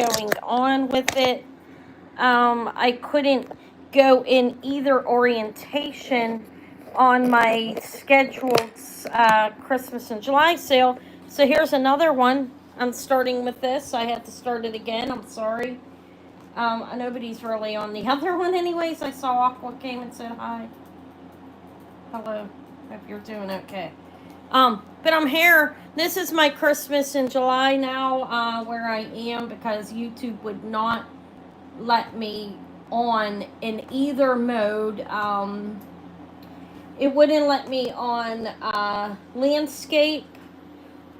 going on with it. I couldn't go in either orientation on my scheduled Christmas and July sale. So here's another one. I'm starting with this. I had to start it again. I'm sorry. Nobody's really on the other one anyways. I saw Aqua came and said hi. Hello. Hope you're doing okay. But I'm here. This is my Christmas in July now, where I am because YouTube would not let me on in either mode. It wouldn't let me on landscape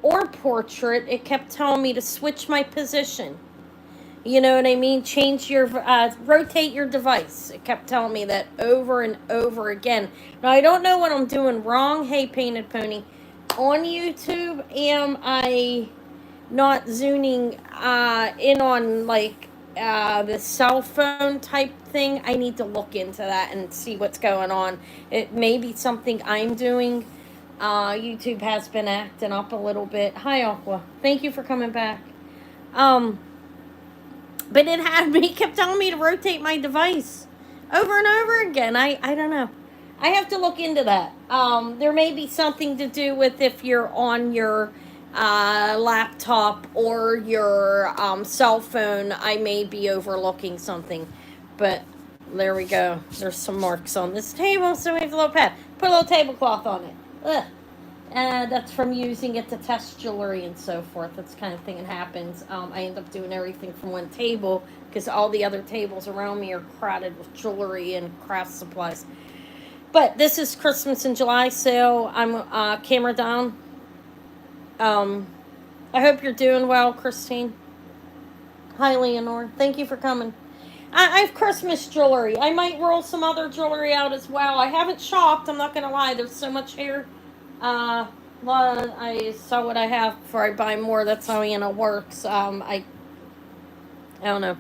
or portrait. It kept telling me to switch my position. You know what I mean? Change your, rotate your device. It kept telling me that over and over again. Now, I don't know what I'm doing wrong. Hey, Painted Pony. On YouTube, am I not zooming in on, like, the cell phone type thing? I need to look into that and see what's going on. It may be something I'm doing. YouTube has been acting up a little bit. Hi, Aqua. Thank you for coming back. But it had me, kept telling me to rotate my device over and over again. I don't know. I have to look into that. There may be something to do with if you're on your laptop or your cell phone. I may be overlooking something. But there we go. There's some marks on this table, so we have a little pad. Put a little tablecloth on it. Ugh. That's from using it to test jewelry and so forth. That's the kind of thing that happens. I end up doing everything from one table because all the other tables around me are crowded with jewelry and craft supplies. But this is Christmas in July sale. I'm camera down. I hope you're doing well, Christine. Hi, Leonore. Thank you for coming. I have Christmas jewelry. I might roll some other jewelry out as well. I haven't shopped. I'm not going to lie. There's so much here. Well, I saw what I have before I buy more. That's how Anna works. I don't know.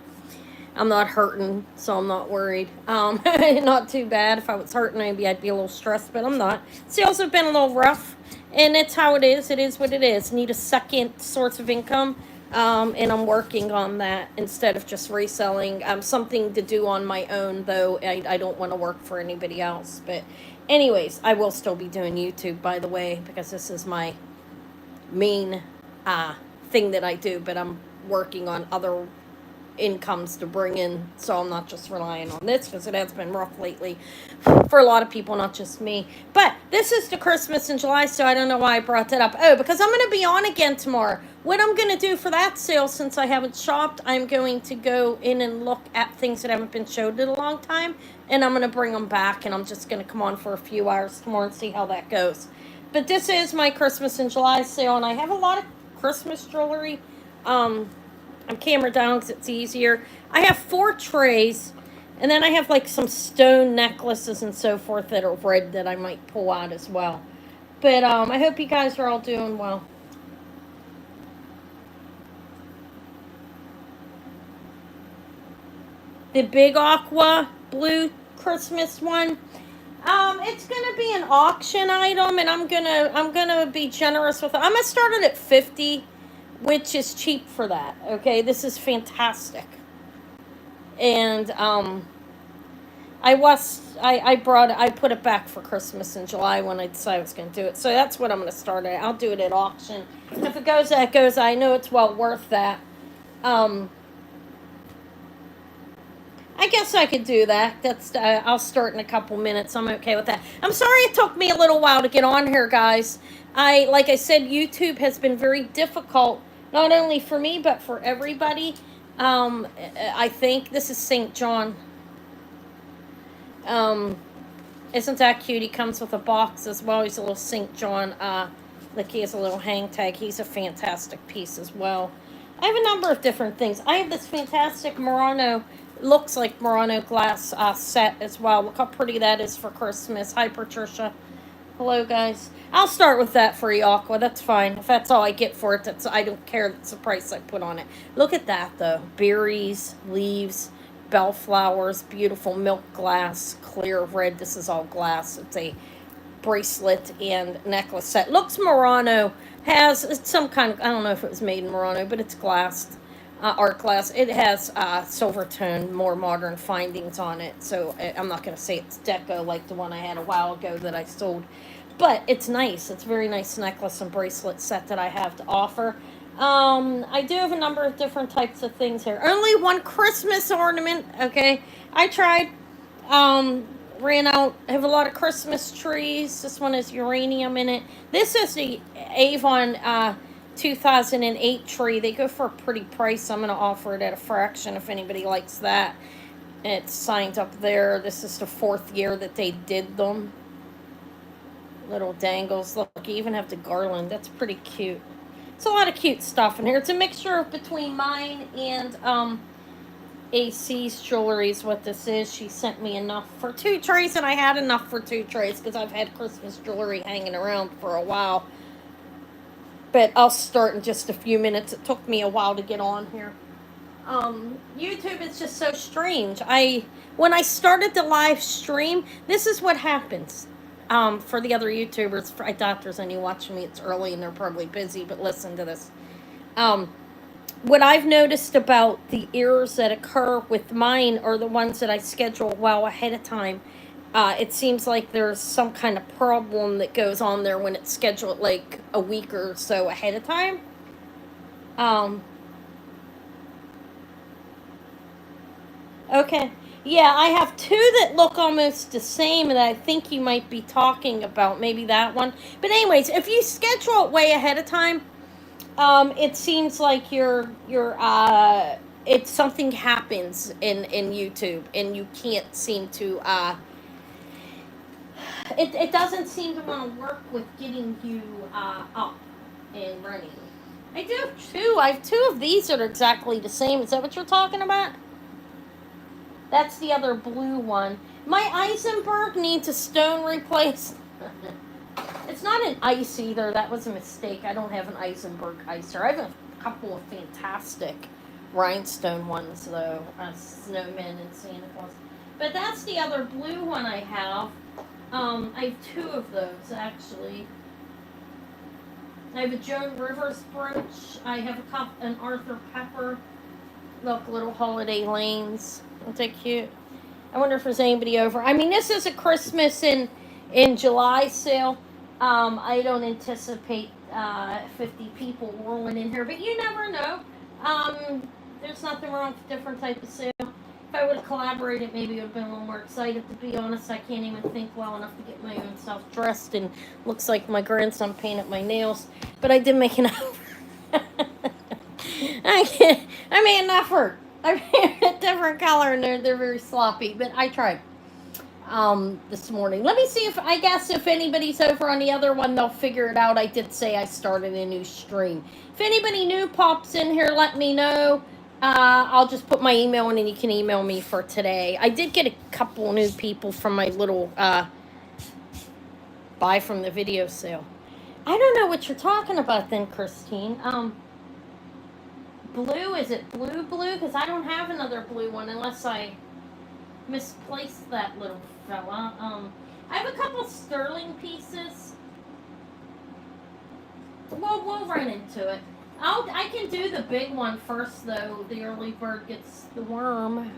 I'm not hurting, so I'm not worried. Not too bad. If I was hurting, maybe I'd be a little stressed, but I'm not. Sales have been a little rough, and it's how it is. It is what it is. Need a second source of income, and I'm working on that instead of just reselling. Something to do on my own, though. I don't want to work for anybody else, but anyways, I will still be doing YouTube, by the way, because this is my main thing that I do, but I'm working on other incomes to bring in, so I'm not just relying on this, because it has been rough lately for a lot of people, not just me. But this is the Christmas in July, so I don't know why I brought that up. Oh, because I'm going to be on again tomorrow. What I'm going to do for that sale, since I haven't shopped, I'm going to go in and look at things that haven't been showed in a long time, and I'm going to bring them back, and I'm just going to come on for a few hours tomorrow and see how that goes. But this is my Christmas in July sale, and I have a lot of Christmas jewelry. I'm camera down because it's easier. I have 4 trays, and then I have like some stone necklaces and so forth that are red that I might pull out as well. But I hope you guys are all doing well. The big aqua blue Christmas one. It's gonna be an auction item, and I'm gonna be generous with it. I'm gonna start it at 50, which is cheap for that. Okay, this is fantastic. And I put it back for Christmas in July when I decided I was going to do it. So that's what I'm going to start at. I'll do it at auction. And if it goes, that goes. I know it's well worth that. I guess I could do that. That's I'll start in a couple minutes. I'm okay with that. I'm sorry it took me a little while to get on here, guys. Like I said, YouTube has been very difficult, not only for me but for everybody. I think this is St. John. Isn't that cute? He comes with a box as well. He's a little St. John. Like he has a little hang tag. He's a fantastic piece as well. I have a number of different things. I have this fantastic Murano, looks like Murano glass set as well. Look how pretty that is for Christmas. Hi, Patricia. Hello, guys. I'll start with that for you, Aqua. That's fine. If that's all I get for it, I don't care. That's the price I put on it. Look at that, though. Berries, leaves, bellflowers, beautiful milk glass, clear red. This is all glass. It's a bracelet and necklace set. Looks Murano. It's some kind of, I don't know if it was made in Murano, but it's glassed. art glass. It has silver tone, more modern findings on it. So I'm not going to say it's deco like the one I had a while ago that I sold. But it's nice. It's a very nice necklace and bracelet set that I have to offer. I do have a number of different types of things here. Only one Christmas ornament, okay? I tried. Ran out. I have a lot of Christmas trees. This one has uranium in it. This is the Avon 2008 tree. They go for a pretty price. I'm going to offer it at a fraction if anybody likes that. It's signed up there. This is the 4th year that they did them. Little dangles. Look, you even have the garland. That's pretty cute. It's a lot of cute stuff in here. It's a mixture of between mine and AC's jewelry is what this is. She sent me enough for 2 trays, and I had enough for 2 trays because I've had Christmas jewelry hanging around for a while. But I'll start in just a few minutes. It took me a while to get on here. YouTube is just so strange. When I started the live stream, this is what happens. For the other YouTubers, for doctors, and you watching me, it's early and they're probably busy, but listen to this. What I've noticed about the errors that occur with mine are the ones that I schedule well ahead of time. It seems like there's some kind of problem that goes on there when it's scheduled like a week or so ahead of time. Okay. Yeah, I have 2 that look almost the same that I think you might be talking about. Maybe that one. But anyways, if you schedule it way ahead of time, it seems like it's something happens in YouTube and you can't seem to, it doesn't seem to want to work with getting you, up and running. I do have 2. I have 2 of these that are exactly the same. Is that what you're talking about? That's the other blue one. My Eisenberg needs a stone replaced. It's not an ice either. That was a mistake. I don't have an Eisenberg icer. I have a couple of fantastic rhinestone ones, though. Snowmen and Santa Claus. But that's the other blue one I have. I have 2 of those, actually. I have a Joan Rivers brooch. I have an Arthur Pepper. Look, little holiday lanes. Aren't they cute? I wonder if there's anybody over. I mean, this is a Christmas in July sale. I don't anticipate 50 people rolling in here, but you never know. There's nothing wrong with different type of sale. If I would have collaborated, maybe it would have been a little more excited. To be honest, I can't even think well enough to get my own self dressed, and looks like my grandson painted my nails. But I did make an effort. I made an effort. I made a different color, and they're very sloppy, but I tried. This morning. Let me see if anybody's over on the other one, they'll figure it out. I did say I started a new stream. If anybody new pops in here, let me know. I'll just put my email in and you can email me for today. I did get a couple new people from my little buy from the video sale. I don't know what you're talking about then, Christine. Blue, is it blue? Because I don't have another blue one unless I misplaced that little fella. I have a couple sterling pieces. We'll run into it. I can do the big one first, though. The early bird gets the worm.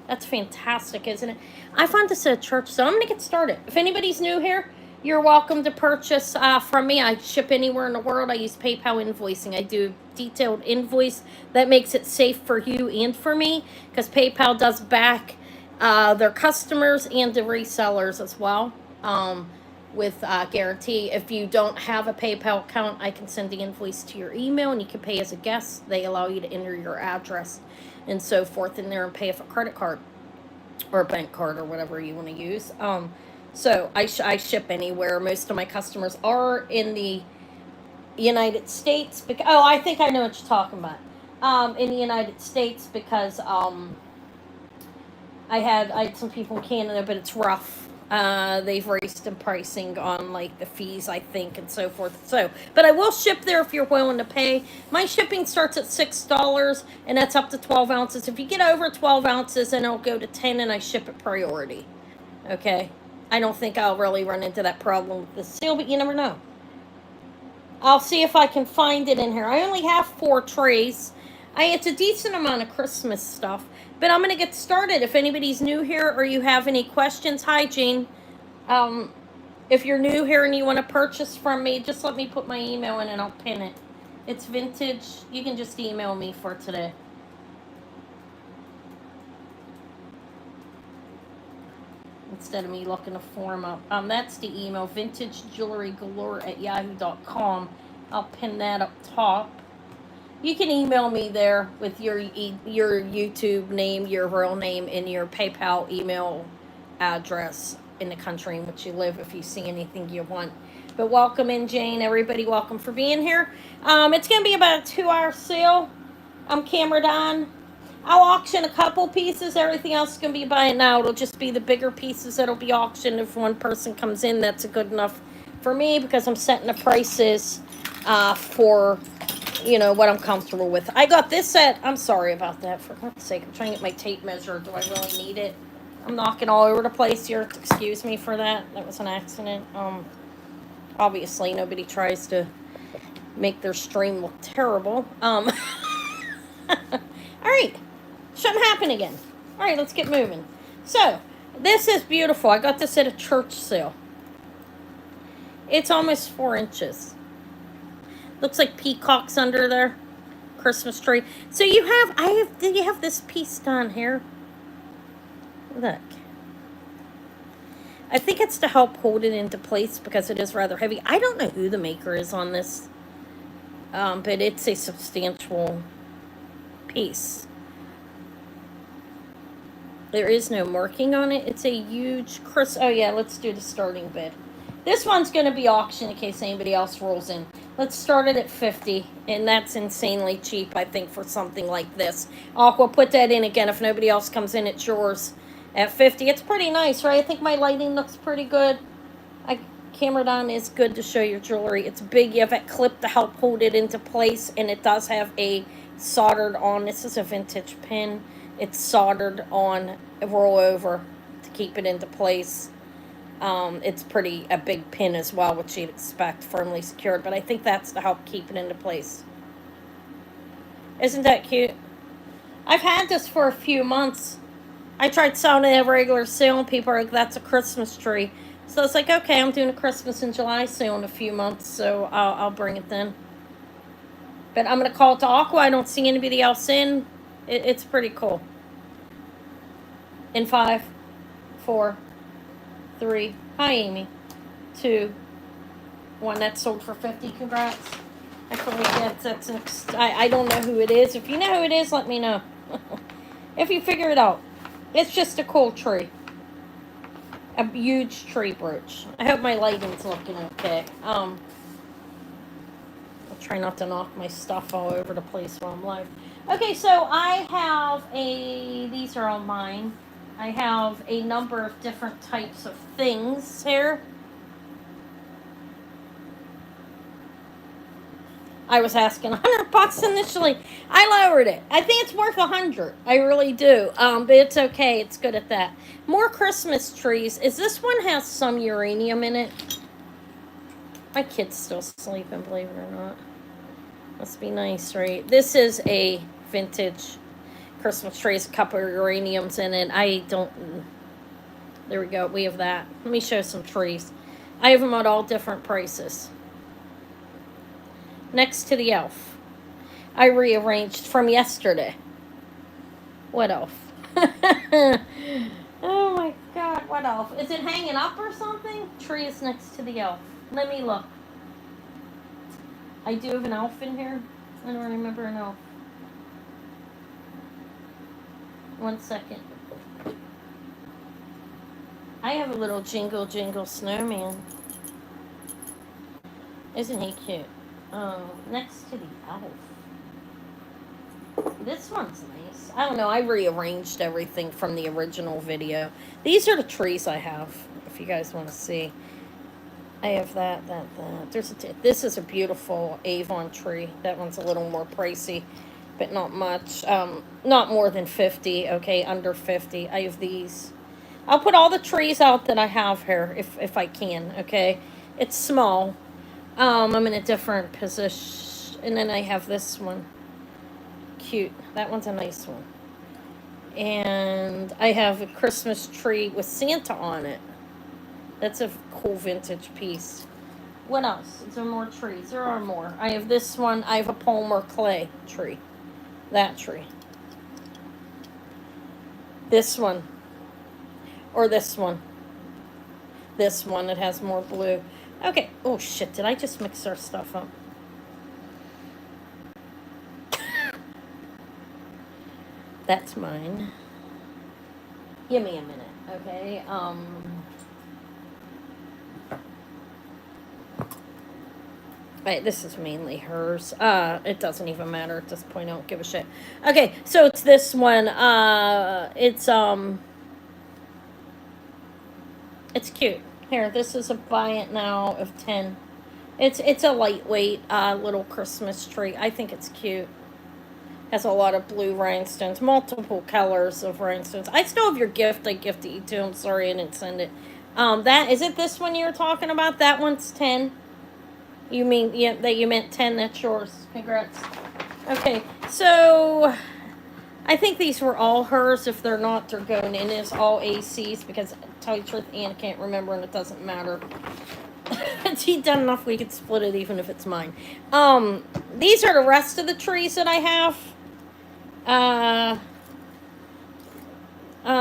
That's fantastic, isn't it? I found this at a church, so I'm going to get started. If anybody's new here, you're welcome to purchase from me. I ship anywhere in the world. I use PayPal invoicing. I do detailed invoice that makes it safe for you and for me, because PayPal does back their customers and the resellers as well, with guarantee. If you don't have a PayPal account, I can send the invoice to your email and you can pay as a guest. They allow you to enter your address and so forth in there and pay with a credit card or a bank card or whatever you want to use. So I ship anywhere. Most of my customers are in the United States. I think I know what you're talking about. In the United States, because I had some people in Canada, but it's rough. They've raised in pricing on like the fees, I think, and so forth. So, but I will ship there if you're willing to pay. My shipping starts at $6, and that's up to 12 ounces. If you get over 12 ounces, then it'll go to 10, and I ship it priority. Okay, I don't think I'll really run into that problem with the seal, but you never know. I'll see if I can find it in here. I only have 4 trays. It's a decent amount of Christmas stuff, but I'm gonna get started. If anybody's new here or you have any questions, hi Jane. Um, if you're new here and you want to purchase from me, just let me put my email in and I'll pin it. It's vintage. You can just email me for today. Instead of me looking a form up. That's the email, vintagejewelrygalore@yahoo.com. I'll pin that up top. You can email me there with your YouTube name, your real name, and your PayPal email address in the country in which you live if you see anything you want. But welcome in, Jane. Everybody, welcome for being here. It's going to be about a 2-hour sale. I'm camera on. I'll auction a couple pieces. Everything else is going to be by now. It'll just be the bigger pieces that'll be auctioned. If one person comes in, that's good enough for me because I'm setting the prices for, you know, what I'm comfortable with. I got this set. I'm sorry about that. For God's sake, I'm trying to get my tape measure. Do I really need it? I'm knocking all over the place here. Excuse me for that. That was an accident. Obviously, nobody tries to make their stream look terrible. All right. Shouldn't happen again. All right, let's get moving. So, this is beautiful. I got this at a church sale. It's almost 4 inches. Looks like peacocks under there. Christmas tree. So you have this piece done here. Look. I think it's to help hold it into place because it is rather heavy. I don't know who the maker is on this. But it's a substantial piece. There is no marking on it. It's a huge oh yeah, let's do the starting bid. This one's going to be auctioned in case anybody else rolls in. Let's start it at 50, and that's insanely cheap, I think, for something like this. We'll put that in again. If nobody else comes in, it's yours at 50. It's pretty nice, right? I think my lighting looks pretty good. Camera on is good to show your jewelry. It's big. You have that clip to help hold it into place, and it does have a soldered on. This is a vintage pin. It's soldered on a roll over to keep it into place. It's a big pin as well, which you'd expect, firmly secured, but I think that's to help keep it into place. Isn't that cute? I've had this for a few months. I tried selling it at a regular sale, and people are like, that's a Christmas tree. So it's like, okay, I'm doing a Christmas in July sale in a few months, so I'll bring it then. But I'm going to call it to Aqua. I don't see anybody else in. It's pretty cool. In 5, 4, 3. Hi, Amy. 2, 1. That's sold for 50. Congrats. I feel like I don't know who it is. If you know who it is, let me know. If you figure it out. It's just a cool tree. A huge tree brooch. I hope my lighting's looking okay. I'll try not to knock my stuff all over the place while I'm live. Okay, so I have these are all mine. I have a number of different types of things here. I was asking $100 initially. I lowered it. I think it's worth $100. I really do. But it's okay. It's good at that. More Christmas trees. This one has some uranium in it? My kid's still sleeping, believe it or not. Must be nice, right? This is a vintage Christmas tree. A couple of uraniums in it. There we go. We have that. Let me show some trees. I have them at all different prices. Next to the elf. I rearranged from yesterday. What elf? Oh my God, what elf? Is it hanging up or something? Tree is next to the elf. Let me look. I do have an elf in here. I don't remember an elf. 1 second. I have a little jingle jingle snowman. Isn't he cute? Next to the elf. This one's nice. I don't know. I rearranged everything from the original video. These are the trees I have, if you guys want to see. I have that. This is a beautiful Avon tree. That one's a little more pricey, but not much. Not more than 50, okay? Under 50. I have these. I'll put all the trees out that I have here, if I can, okay? It's small. I'm in a different position. And then I have this one. cute. That one's a nice one. And I have a Christmas tree with Santa on it. That's a cool vintage piece. What else? Is there more trees? There are more. I have this one. I have a Palmer clay tree. That tree. This one. Or this one. This one. It has more blue. Okay. Oh, shit. Did I just mix our stuff up? That's mine. Give me a minute, okay? Right, this is mainly hers. It doesn't even matter at this point. I don't give a shit. Okay, so it's this one. It's cute. Here, this is a buy it now of 10. It's a lightweight little Christmas tree. I think it's cute. Has a lot of blue rhinestones, multiple colors of rhinestones. I still have your gift. I gifted you too. I'm sorry I didn't send it. That is it. This one you're talking about? That one's 10. You mean that you meant 10? That's yours. Congrats. Okay, so I think these were all hers. If they're not, they're going in as all ACs because, to tell you the truth, Anna can't remember and it doesn't matter. She's done enough we could split it even if it's mine. These are the rest of the trees that I have.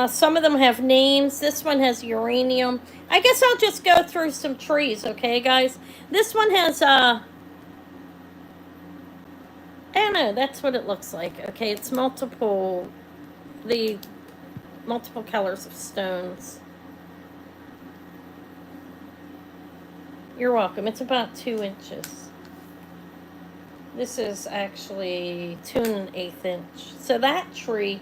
Some of them have names. This one has uranium. I guess I'll just go through some trees, okay, guys? This one has, I don't know, that's what it looks like. Okay, it's multiple colors of stones. You're welcome. It's about 2 inches. This is actually 2 1/8 inch. So that tree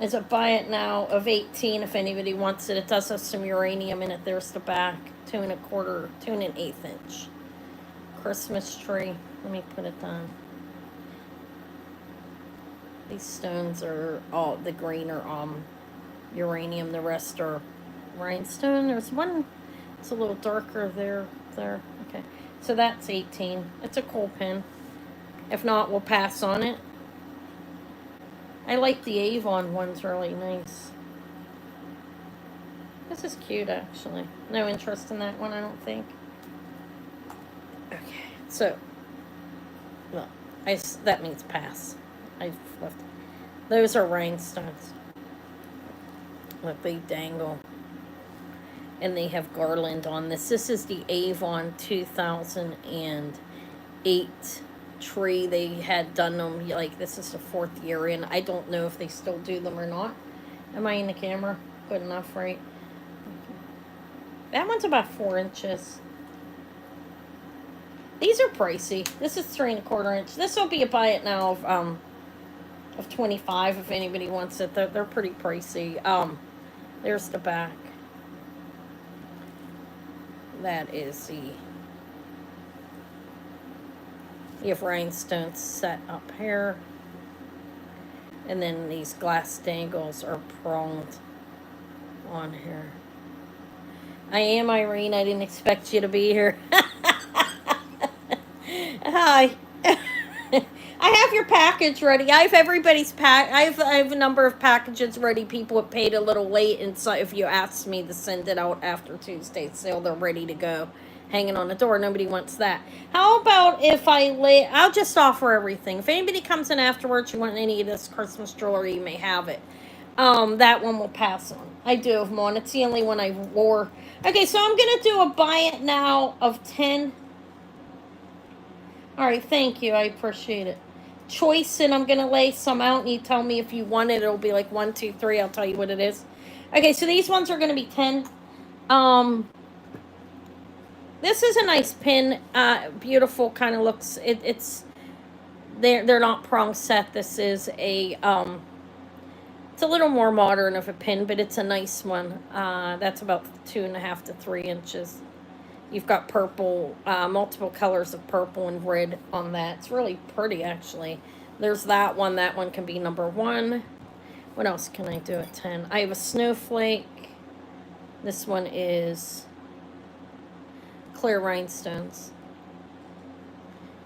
is a buy it now of 18 if anybody wants it. It does have some uranium in it. There's the back. 2 1/4, 2 1/8 inch. Christmas tree. Let me put it down. These stones are all, the green are uranium. The rest are rhinestone. There's one, it's a little darker there. Okay. So that's 18. It's a cool pin. If not, we'll pass on it. I like the Avon one's really nice. This is cute, actually. No interest in that one, I don't think. Okay, so, well, that means pass. I've left. Those are rhinestones. Look, they dangle. And they have garland on this. This is the Avon 2008 tree. They had done them, like, this is the 4th year in. I don't know if they still do them or not. Am I in the camera? Good enough, right? That one's about 4 inches. These are pricey. This is 3 1/4 inch. This will be a buy it now of 25 if anybody wants it. They're pretty pricey. There's the back. That is the, you have rhinestones set up here. And then these glass dangles are pronged on here. I am Irene. I didn't expect you to be here. Hi. I have your package ready. I have everybody's I have a number of packages ready. People have paid a little late, and so if you ask me to send it out after Tuesday's sale, they're ready to go, hanging on the door. Nobody wants that. How about if I'll just offer everything. If anybody comes in afterwards, you want any of this Christmas jewelry, you may have it. That one will pass on. I do have them on. It's the only one I wore. Okay, so I'm gonna do a buy it now of 10. All right, thank you. I appreciate it. Choice, and I'm gonna lay some out, and you tell me if you want it. It'll be like 1, 2, 3. I'll tell you what it is. Okay, so these ones are gonna be 10. This is a nice pin. Beautiful, kind of looks. They're not prong set. This is a it's a little more modern of a pin, but it's a nice one. That's about 2 1/2 to 3 inches. You've got purple, multiple colors of purple and red on that. It's really pretty, actually. There's that one. That one can be number 1. What else can I do at 10? I have a snowflake. This one is clear rhinestones.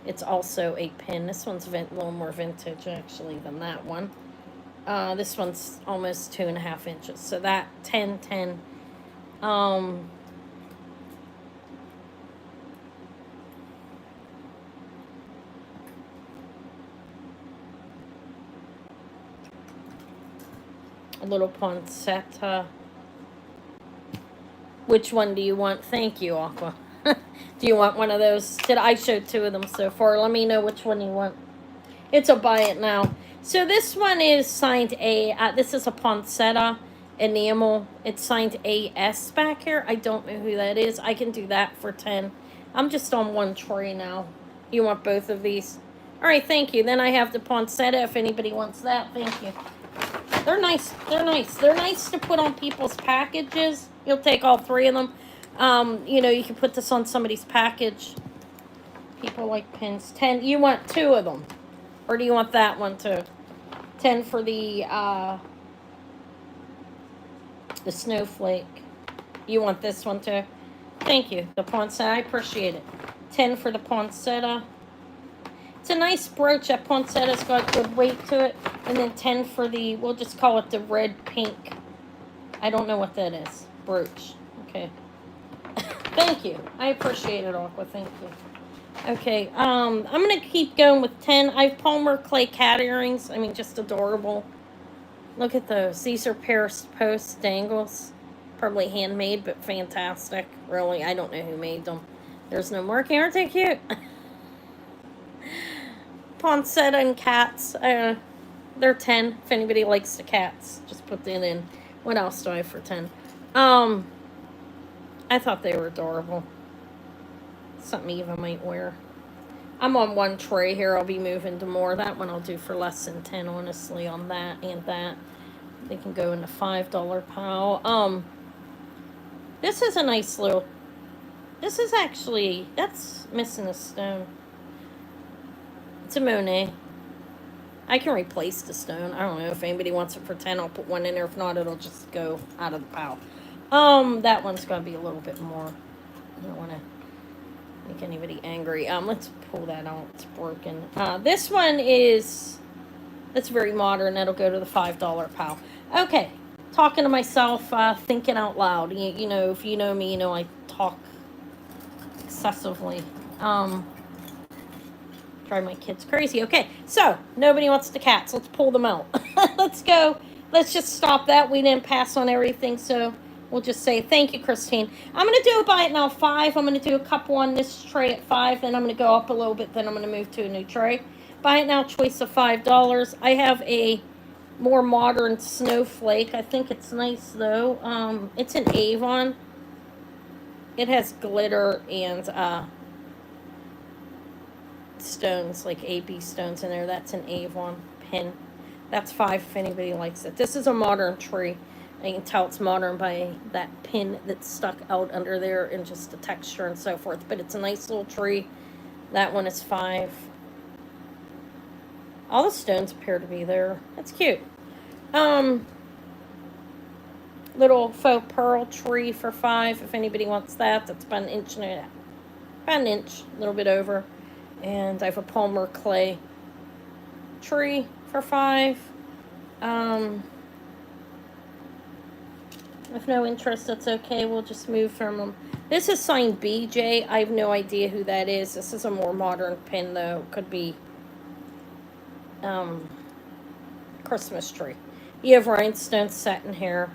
It's also a pin. This one's a little more vintage actually than that one. This one's almost 2.5 inches. So that 10, 10. Um, a little poinsettia. Which one do you want? Thank you, Aqua. Do you want one of those? Did I show 2 of them so far? Let me know which one you want. It's a buy it now. So this one is signed A. This is a poinsettia enamel. It's signed AS back here. I don't know who that is. I can do that for 10. I'm just on one tray now. You want both of these? All right, thank you. Then I have the poinsettia if anybody wants that. Thank you. They're nice. They're nice. They're nice to put on people's packages. You'll take all 3 of them. You know, you can put this on somebody's package. People like pins. 10. You want 2 of them. Or do you want that one too? 10 for the snowflake. You want this one too? Thank you. The poinsettia. I appreciate it. 10 for the poinsettia. It's a nice brooch. That poinsettia's got good weight to it. And then 10 for the, we'll just call it the red pink. I don't know what that is. Brooch. Okay. Thank you. I appreciate it, Aqua. Thank you. Okay, I'm going to keep going with 10. I have Palmer clay cat earrings. I mean, just adorable. Look at those. These are Paris Post dangles. Probably handmade, but fantastic. Really, I don't know who made them. There's no marking. Aren't they cute? Poinsettia and cats. They're 10. If anybody likes the cats, just put that in. What else do I have for 10? I thought they were adorable. Something Eva might wear. I'm on one tray here. I'll be moving to more. That one I'll do for less than 10, honestly, on that and that. They can go in the $5 pile. This is a nice little... This is actually... That's missing a stone. It's a Monet. I can replace the stone. I don't know if anybody wants it for 10. I'll put one in there. If not, it'll just go out of the pile. That one's going to be a little bit more. I don't want to make anybody angry. Let's pull that out. It's broken. This one is... It's very modern. That'll go to the $5 pile. Okay. Talking to myself, thinking out loud. You know, if you know me, you know I talk excessively. Drive my kids crazy. Okay, so nobody wants the cats. Let's pull them out. Let's go. Let's just stop that. We didn't pass on everything, so we'll just say thank you, Christine. I'm going to do a buy it now 5. I'm going to do a couple on this tray at 5. Then I'm going to go up a little bit. Then I'm going to move to a new tray. Buy it now choice of $5. I have a more modern snowflake. I think it's nice, though. It's an Avon. It has glitter and stones, like AB stones in there. That's an Avon pin. That's 5 if anybody likes it. This is a modern tree. I can tell it's modern by that pin that's stuck out under there and just the texture and so forth. But it's a nice little tree. That one is 5. All the stones appear to be there. That's cute. Little faux pearl tree for 5 if anybody wants that. That's about an inch and a half. About an inch, a little bit over. And I have a Palmer clay tree for 5. If no interest, that's okay. We'll just move from them. This is signed BJ. I have no idea who that is. This is a more modern pin, though. Could be Christmas tree. You have rhinestone satin here.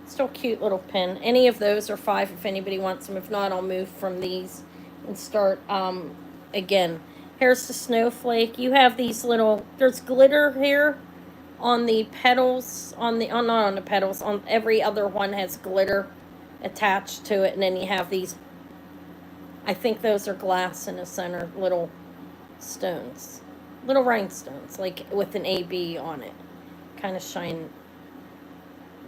Still cute little pin. Any of those are 5 if anybody wants them. If not, I'll move from these and start again. Here's the snowflake. You have these little, there's glitter here on the petals, not on the petals, on every other one has glitter attached to it. And then you have these, I think those are glass in the center, little stones. Little rhinestones, like with an AB on it. Kind of shine,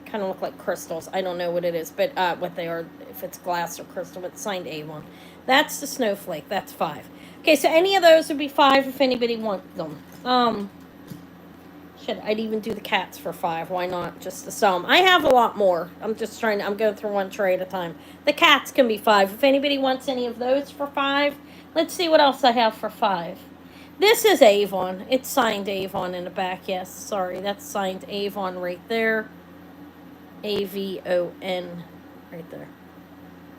kind of look like crystals. I don't know what it is, but what they are, if it's glass or crystal, but it's signed A1. That's the snowflake. That's 5. Okay, so any of those would be 5 if anybody wants them. I'd even do the cats for 5. Why not? Just to sell them. I have a lot more. I'm going through one tray at a time. The cats can be 5. If anybody wants any of those for 5, Let's see what else I have for 5. This is Avon. It's signed Avon in the back. Yes, sorry. That's signed Avon right there. Avon right there.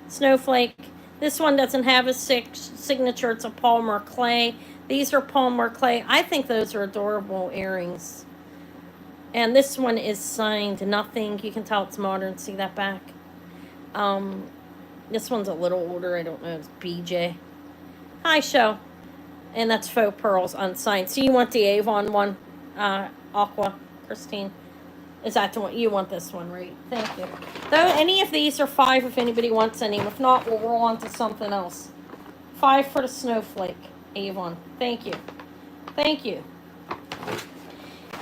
Snowflake. This one doesn't have a signature. It's a Palmer Clay. These are Palmer Clay. I think those are adorable earrings. And this one is signed Nothing. You can tell it's modern. See that back? This one's a little older. I don't know. It's BJ. Hi, show. And that's faux pearls unsigned. So you want the Avon one, Aqua, Christine? Is that the one? You want this one, right? Thank you. Though any of these are 5 if anybody wants any. If not, we'll roll on to something else. 5 for the Snowflake, Avon. Thank you. Thank you.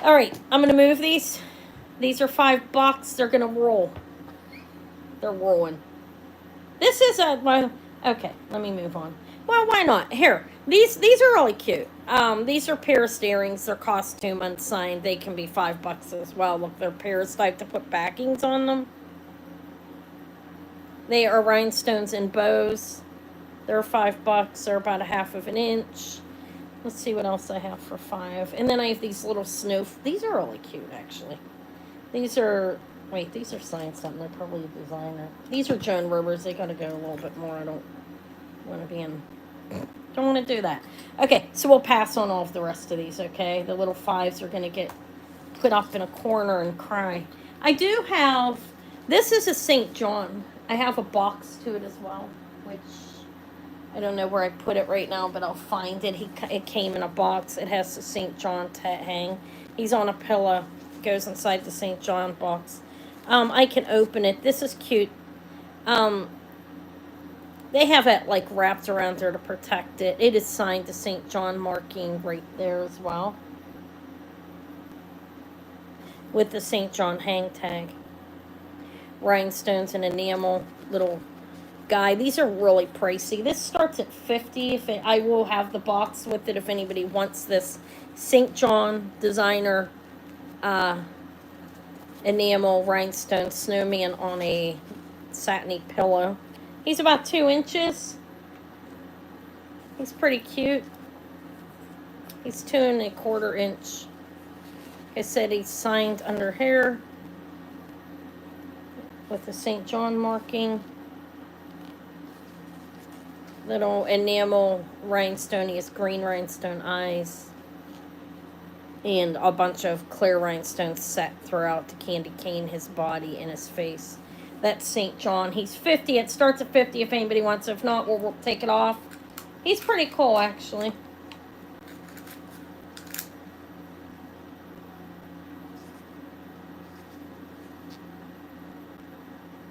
All right, I'm going to move these. These are $5. They're going to roll. They're rolling. This is a... Well, okay, let me move on. Well, why not? Here, these are really cute. These are Paris earrings. They're costume unsigned. They can be $5 as well. Look, they're Paris. I have to put backings on them. They are rhinestones and bows. They're $5. They're about 1/2 of an inch. Let's see what else I have for 5. And then I have these little These are really cute, actually. These are... Wait, these are signed something. They're probably a designer. These are Joan Rivers. They got to go a little bit more. I don't want to be in... Don't want to do that. Okay, so we'll pass on all of the rest of these, okay? The little 5s are going to get put up in a corner and cry. I do have... This is a St. John. I have a box to it as well, which... I don't know where I put it right now, but I'll find it. It came in a box. It has the St. John hang. He's on a pillow. Goes inside the St. John box. I can open it. This is cute. They have it like wrapped around there to protect it. It is signed to St. John marking right there as well. With the St. John hang tag. Rhinestones and enamel little guy. These are really pricey. This starts at $50. I will have the box with it if anybody wants this St. John designer enamel rhinestone snowman on a satiny pillow. He's about 2 inches. He's pretty cute. He's 2 1/4 inch. Like I said, he's signed under here with the St. John marking. Little enamel rhinestone. He has green rhinestone eyes. And a bunch of clear rhinestones set throughout to candy cane his body and his face. That's St. John. He's 50. It starts at 50 if anybody wants. If not, we'll take it off. He's pretty cool, actually.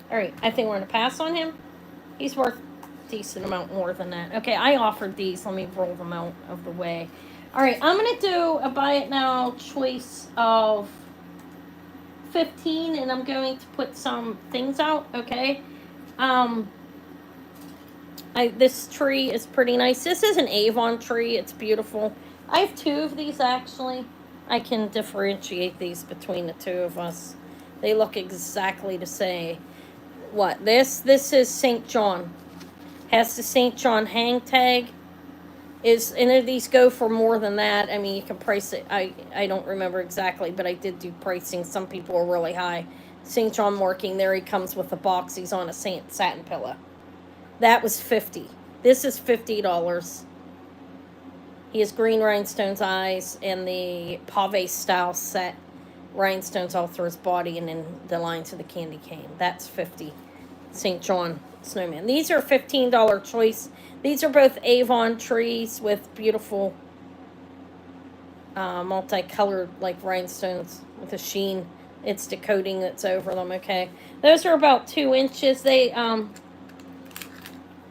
All right, I think we're going to pass on him. He's worth a decent amount more than that. Okay, I offered these. Let me roll them out of the way. All right, I'm going to do a buy it now choice of 15, and I'm going to put some things out, okay? This tree is pretty nice. This is an Avon tree. It's beautiful. I have 2 of these, actually. I can differentiate these between the 2 of us. They look exactly the same. What? This is St. John. Has the St. John hang tag. And if these go for more than that, I mean, you can price it. I don't remember exactly, but I did do pricing. Some people are really high. St. John marking, there he comes with the box. He's on a satin pillow. That was $50. This is $50. He has green rhinestones eyes and the pave style set rhinestones all through his body and then the lines of the candy cane. That's $50. St. John snowman. These are $15 choice. These are both Avon trees with beautiful multicolored like rhinestones with a sheen. It's the coating that's over them, okay? Those are about 2 inches. They,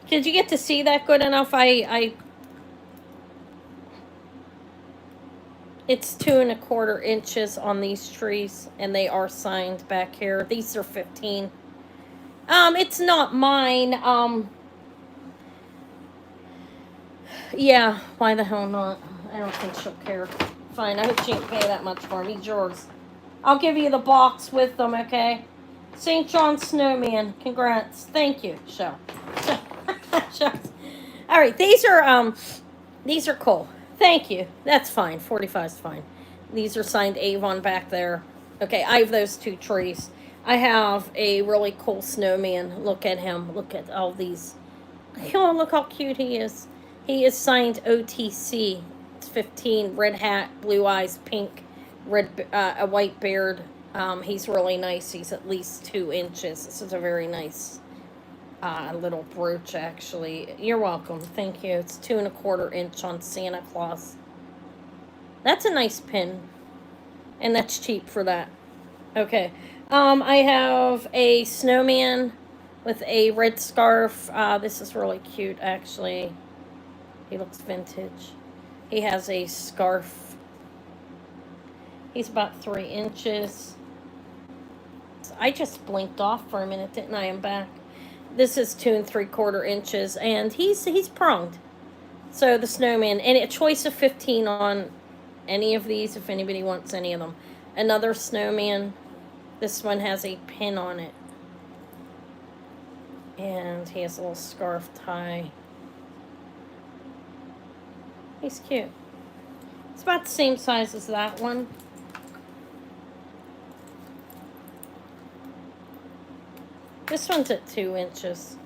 did you get to see that good enough? It's 2 1/4 inches on these trees, and they are signed back here. These are 15. It's not mine. Yeah, why the hell not? I don't think she'll care. Fine, I hope she didn't pay that much for him. He's yours. I'll give you the box with them, okay? St. John Snowman, congrats. Thank you, show. All right, these are cool. Thank you. That's fine. 45 is fine. These are signed Avon back there. Okay, I have those two trees. I have a really cool snowman. Look at him. Look at all these. Oh, look how cute he is. He is signed OTC. It's 15. Red hat, blue eyes, pink, a white beard. He's really nice. He's at least 2 inches. This is a very nice little brooch, actually. You're welcome. Thank you. It's 2¼ inch on Santa Claus. That's a nice pin, and that's cheap for that. Okay. I have a snowman with a red scarf. This is really cute, actually. He looks vintage. He has a scarf. He's about 3 inches. I just blinked off for a minute, didn't I? I'm back. This is 2¾ inches, and he's pronged. So the snowman, and a choice of 15 on any of these, if anybody wants any of them. Another snowman. This one has a pin on it, and he has a little scarf tie. He's cute. It's about the same size as that one. This one's at 2 inches.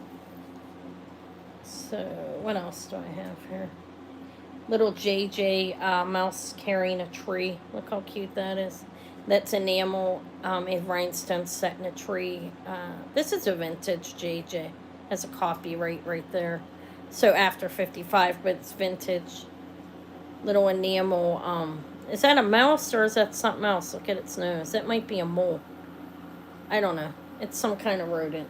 So, what else do I have here? Little JJ mouse carrying a tree. Look how cute that is. That's enamel, a rhinestone set in a tree. This is a vintage JJ. Has a copyright right there. So after 55, but it's vintage. Little enamel. Is that a mouse or is that something else? Look at its nose. That might be a mole. I don't know. It's some kind of rodent.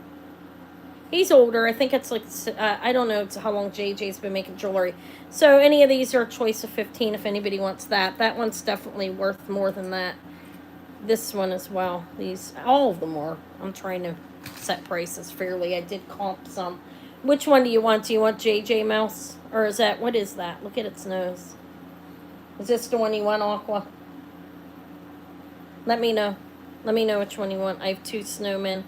He's older. I think it's like, I don't know how long JJ's been making jewelry. So any of these are a choice of 15 if anybody wants that. That one's definitely worth more than that. This one as well. These, all of them are. I'm trying to set prices fairly. I did comp some. Which one do you want? Do you want JJ Mouse? Or is that, what is that? Look at its nose. Is this the one you want, Aqua? Let me know. Let me know which one you want. I have 2 snowmen.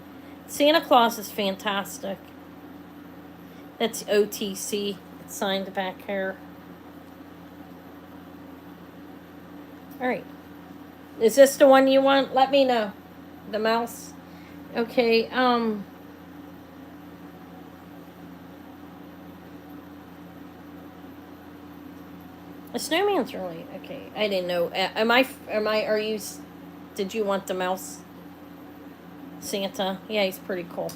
Santa Claus is fantastic. That's OTC. It's signed back here. Alright. Is this the one you want? Let me know. The mouse. Okay, the snowman's really, okay, I didn't know. Did you want the mouse? Santa? Yeah, he's pretty cool.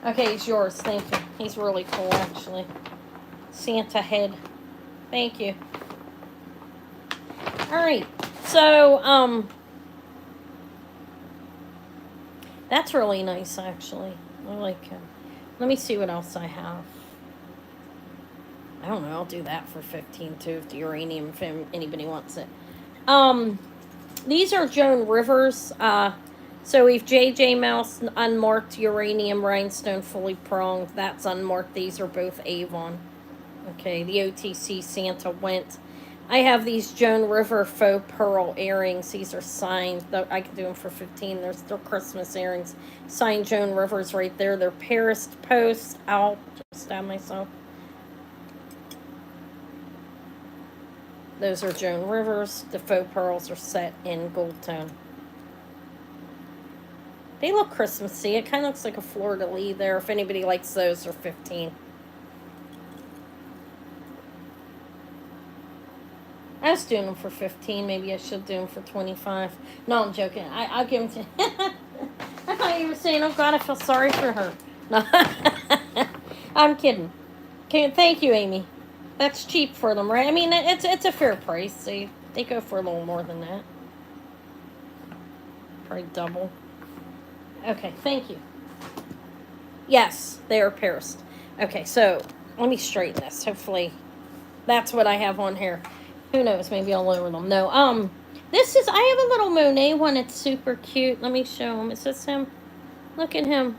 Okay, he's yours. Thank you. He's really cool, actually. Santa head. Thank you. Alright, so, that's really nice, actually. I like him. Let me see what else I have. I don't know. I'll do that for 15 too, if the uranium, if anybody wants it. These are Joan Rivers. So we've JJ Mouse, unmarked, uranium rhinestone, fully pronged. That's unmarked. These are both Avon. Okay, the OTC Santa went. I have these Joan River faux pearl earrings. These are signed. I could do them for 15. They're still Christmas earrings. Signed Joan Rivers right there. They're Paris Post. I'll just stab myself. Those are Joan Rivers. The faux pearls are set in gold tone. They look Christmassy. It kind of looks like a fleur-de-lis there. If anybody likes those, they're 15. I was doing them for 15. Maybe I should do them for 25. No, I'm joking. I'll give them to I thought you were saying, oh, God, I feel sorry for her. No, I'm kidding. Okay, thank you, Amy. That's cheap for them, right? I mean, it's a fair price. They go for a little more than that. Probably double. Okay, thank you. Yes, they are pierced. Okay, so let me straighten this. Hopefully, that's what I have on here. Who knows? Maybe I'll lower them. No, this is, I have a little Monet one. It's super cute. Let me show him. Is this him? Look at him.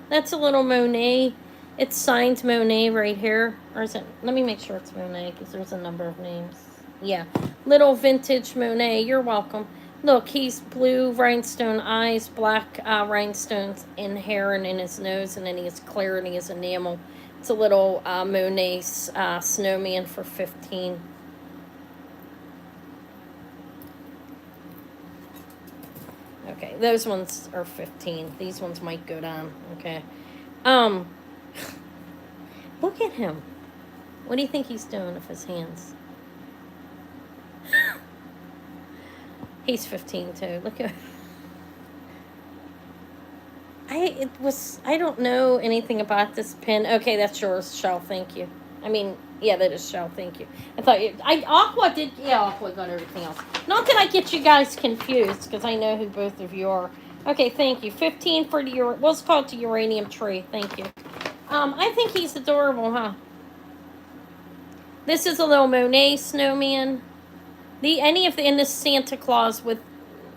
That's a little Monet. It's signed Monet right here. Or is it? Let me make sure it's Monet because there's a number of names. Yeah. Little vintage Monet. You're welcome. Look, he's blue rhinestone eyes, black rhinestones in hair and in his nose, and then he has clarity as enamel. It's a little Monet snowman for 15. Okay, those ones are 15. These ones might go down. Okay. Um, Look at him. What do you think he's doing with his hands? He's 15 too. Look at. I don't know anything about this pin. Okay, that's yours, Shell. Thank you. I mean, yeah, that is Shell. Thank you. I thought Aqua did. Yeah, Aqua got everything else. Not that I get you guys confused, because I know who both of you are. Okay, thank you. 15 for the what's called the uranium tree. Thank you. I think he's adorable, huh? This is a little Monet snowman. In this Santa Claus with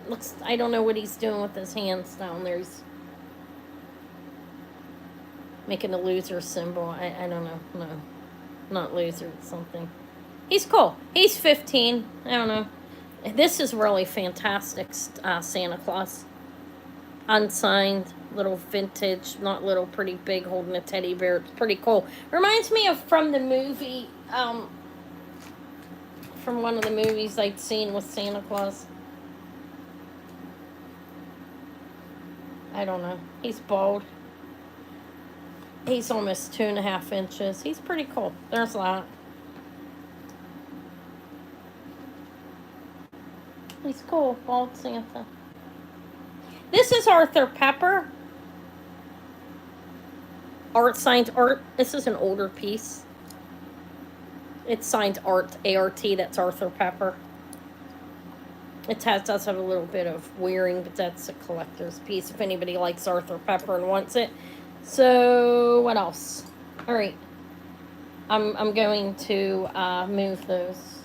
looks. I don't know what he's doing with his hands down there. He's making a loser symbol. I don't know. No, not loser. It's something. He's cool. He's 15. I don't know. This is really fantastic. Santa Claus. Unsigned, little vintage, not little, pretty big, holding a teddy bear. It's pretty cool. Reminds me of from the movie, from one of the movies I'd seen with Santa Claus. I don't know. He's bald. He's almost 2.5 inches. He's pretty cool. There's that. He's cool. Bald Santa. This is Arthur Pepper. Art signed Art. This is an older piece. It's signed Art, A-R-T. That's Arthur Pepper. It does have a little bit of wearing, but that's a collector's piece if anybody likes Arthur Pepper and wants it. So, what else? All right. I'm going to move those.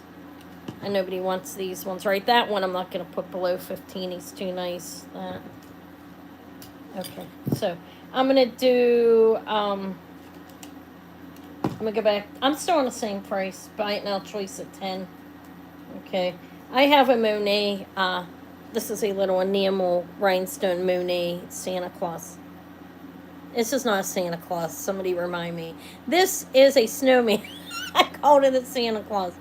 And nobody wants these ones, right? That one I'm not going to put below 15. He's too nice. That. Okay. So, I'm going to do... I'm going to go back. I'm still on the same price. Buy it now, choice at 10. Okay. I have a Monet. This is a little enamel rhinestone Monet Santa Claus. This is not a Santa Claus. Somebody remind me. This is a snowman. I called it a Santa Claus.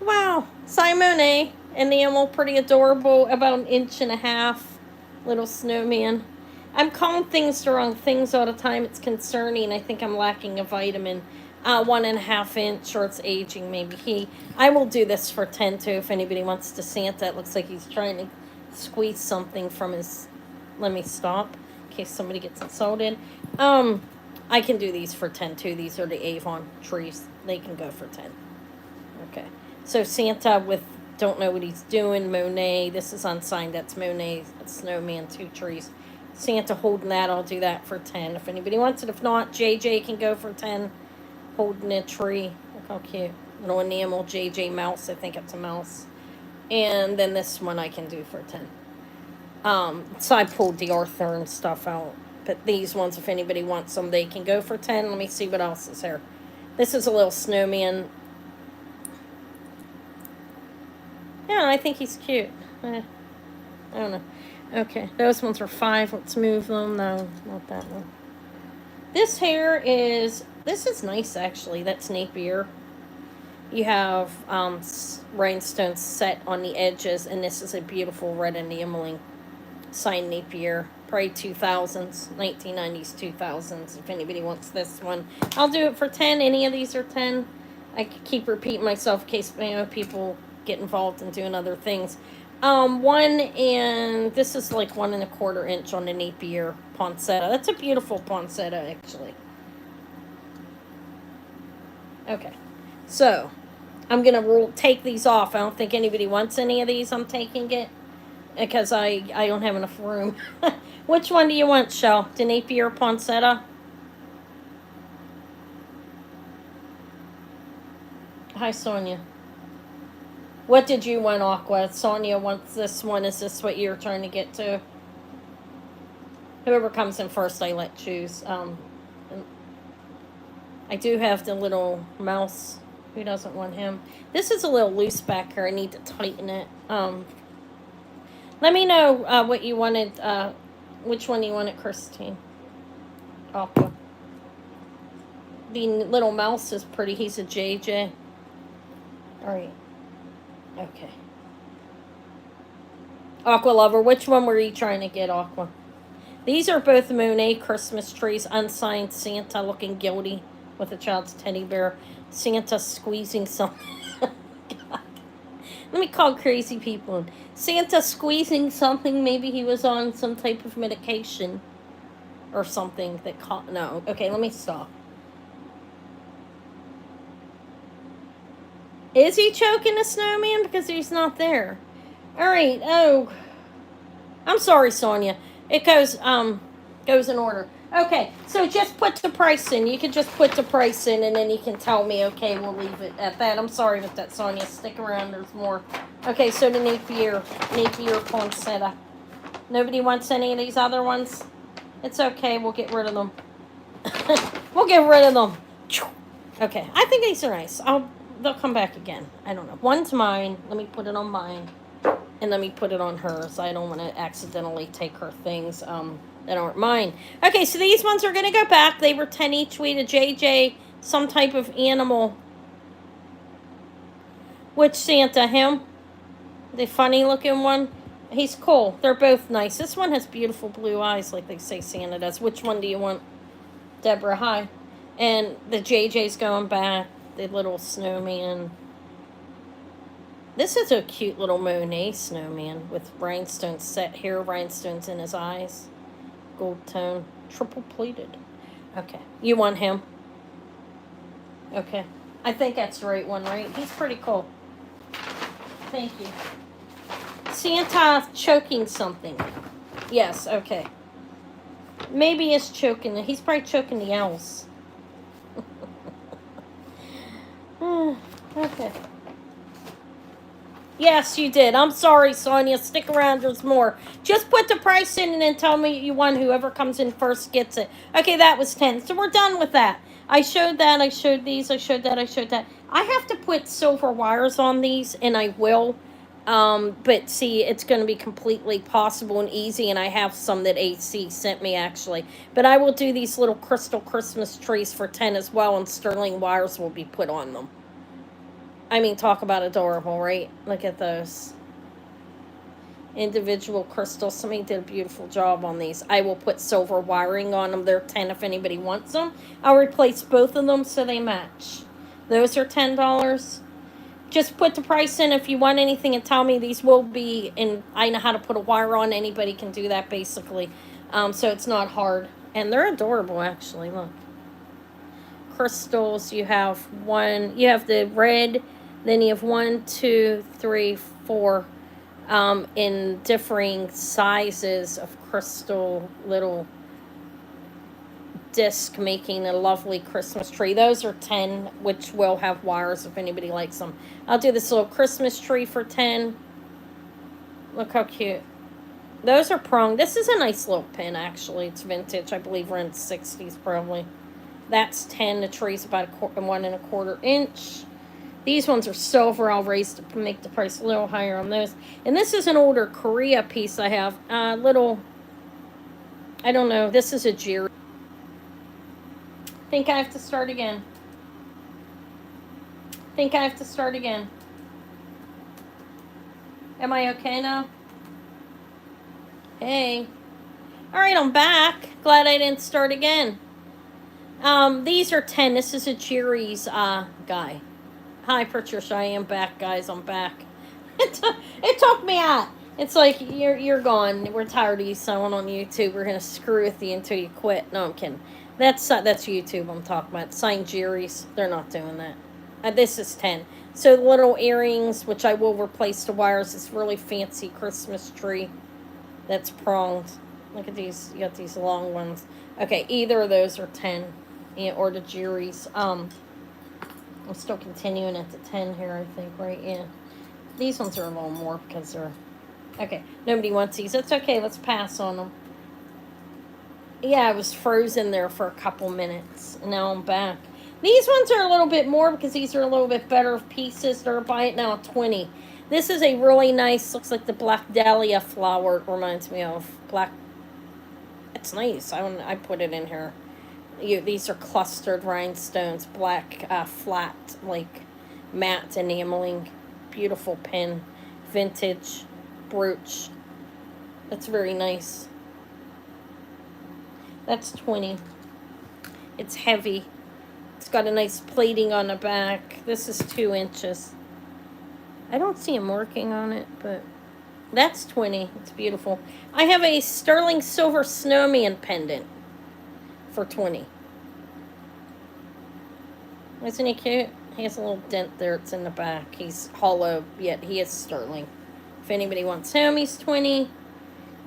Wow. Monet enamel, pretty adorable. About 1.5 inches. Little snowman. I'm calling things the wrong things all the time. It's concerning. I think I'm lacking a vitamin. 1.5 inch, or it's aging maybe. I will do this for 10 too if anybody wants to Santa. It looks like he's trying to squeeze something from his. Let me stop in case somebody gets insulted. I can do these for 10 too. These are the Avon trees. They can go for 10. Okay. So Santa with don't know what he's doing. Monet. This is unsigned. That's Monet. That's snowman. 2 trees. Santa holding that. I'll do that for 10 if anybody wants it. If not, JJ can go for 10. Holding a tree. Look how cute. Little enamel JJ mouse. I think it's a mouse. And then this one I can do for 10. So I pulled the Arthur and stuff out. But these ones, if anybody wants them, they can go for 10. Let me see what else is here. This is a little snowman. Yeah, I think he's cute. I don't know. Okay, those ones are 5. Let's move them. No, not that one. This is nice, actually. That's Napier. You have rhinestones set on the edges, and this is a beautiful red enameling signed Napier. Probably 2000s, 1990s, 2000s, if anybody wants this one. I'll do it for 10. Any of these are 10. I keep repeating myself in case people get involved in doing other things. 1 and this is like 1.25 inch on the Napier poinsettia. That's a beautiful poinsettia, actually. Okay, so I'm gonna take these off. I don't think anybody wants any of these. I'm taking it because I don't have enough room. Which one do you want, Shell? The Napier poinsettia? Hi, Sonia. What did you want, Aqua? Sonia wants this one. Is this what you're trying to get to? Whoever comes in first, I let choose. I do have the little mouse. Who doesn't want him? This is a little loose back here. I need to tighten it. Let me know what you wanted. Which one you wanted, Christine? Aqua. The little mouse is pretty. He's a JJ. All right. Okay. Aqua Lover, which one were you trying to get, Aqua? These are both Monet Christmas trees. Unsigned Santa looking guilty with a child's teddy bear. Santa squeezing something. Let me call crazy people. Santa squeezing something. Maybe he was on some type of medication or something that caught. No. Okay, let me stop. Is he choking the snowman? Because he's not there. All right. Oh, I'm sorry, Sonia. It goes in order. Okay, so just put the price in. You can just put the price in, and then you can tell me. Okay, we'll leave it at that. I'm sorry about that, Sonia. Stick around. There's more. Okay, so the Napier poinsettia. Nobody wants any of these other ones. It's okay. We'll get rid of them. We'll get rid of them. Okay, I think these are nice. They'll come back again. I don't know. One's mine. Let me put it on mine. And let me put it on hers. I don't want to accidentally take her things that aren't mine. Okay, so these ones are going to go back. They were 10 each. We had a JJ, some type of animal. Which Santa? Him? The funny looking one? He's cool. They're both nice. This one has beautiful blue eyes like they say Santa does. Which one do you want? Deborah, hi. And the JJ's going back. The little snowman. This is a cute little Monet snowman with rhinestones, set hair rhinestones in his eyes. Gold tone, triple pleated. Okay, you want him? Okay, I think that's the right one, right? He's pretty cool. Thank you. Santa choking something. Yes, okay. Maybe he's choking. He's probably choking the owls. Okay. Yes, you did. I'm sorry, Sonia. Stick around. There's more. Just put the price in and then tell me you won. Whoever comes in first gets it. Okay, that was 10. So we're done with that. I showed that. I showed these. I showed that. I showed that. I have to put silver wires on these, and I will. But see, it's going to be completely possible and easy, and I have some that AC sent me, actually. But I will do these little crystal Christmas trees for 10 as well, and sterling wires will be put on them. I mean, talk about adorable, right? Look at those. Individual crystals. Somebody did a beautiful job on these. I will put silver wiring on them. They're 10 if anybody wants them. I'll replace both of them so they match. Those are $10. Just put the price in if you want anything and tell me these will be, and I know how to put a wire on. Anybody can do that, basically. So it's not hard. And they're adorable, actually. Look. Crystals. You have the red. Then you have 1, 2, 3, 4 in differing sizes of crystal little disc, making a lovely Christmas tree. Those are 10, which will have wires if anybody likes them. I'll do this little Christmas tree for 10. Look how cute. Those are prong. This is a nice little pin, actually. It's vintage. I believe we're in the 60s, probably. That's 10. The tree's about 1 1/4 inch. These ones are silver. I'll raise to make the price a little higher on those. And this is an older Korea piece I have. Little, I don't know. This is a Jiri. Think I have to start again. Think I have to start again. Am I okay now? Hey. All right, I'm back. Glad I didn't start again. These are 10. This is a Jiri's guy. Hi, Patricia. I am back, guys. I'm back. It took me out. It's like, you're gone. We're tired of you selling on YouTube. We're going to screw with you until you quit. No, I'm kidding. That's YouTube I'm talking about. Signed Jerry's. They're not doing that. This is 10. So the little earrings, which I will replace the wires. This really fancy Christmas tree that's pronged. Look at these. You got these long ones. Okay, either of those are 10. Yeah, or the Jerry's. I'm still continuing at the 10 here, I think, right? Yeah. These ones are a little more because they're... Okay, nobody wants these. It's okay, let's pass on them. Yeah, I was frozen there for a couple minutes, and now I'm back. These ones are a little bit more because these are a little bit better pieces. They're by it now 20. This is a really nice, looks like the Black Dahlia flower. It reminds me of black... It's nice. I put it in here. These are clustered rhinestones, black, flat, like matte enameling. Beautiful pin, vintage brooch. That's very nice. That's 20. It's heavy. It's got a nice plating on the back. This is 2 inches. I don't see a marking on it, but that's 20. It's beautiful. I have a sterling silver snowman pendant for 20. Isn't he cute? He has a little dent there. It's in the back. He's hollow, yet he is sterling. If anybody wants him, he's 20.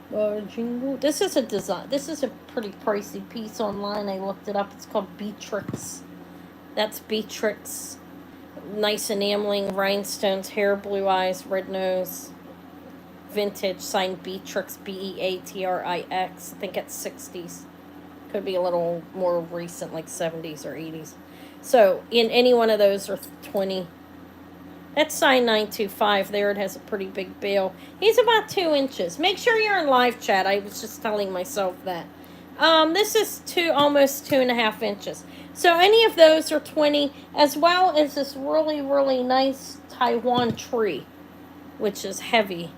This is a design. This is a pretty pricey piece online. I looked it up. It's called Beatrix. That's Beatrix. Nice enameling, rhinestones, hair, blue eyes, red nose. Vintage, signed Beatrix, Beatrix. I think it's 60s. Could be a little more recent, like 70s or 80s. So, in any one of those are 20. That's signed 925. There it has a pretty big bail. He's about 2 inches. Make sure you're in live chat. I was just telling myself that. This is almost 2.5 inches. So any of those are 20, as well as this really, really nice Taiwan tree, which is heavy.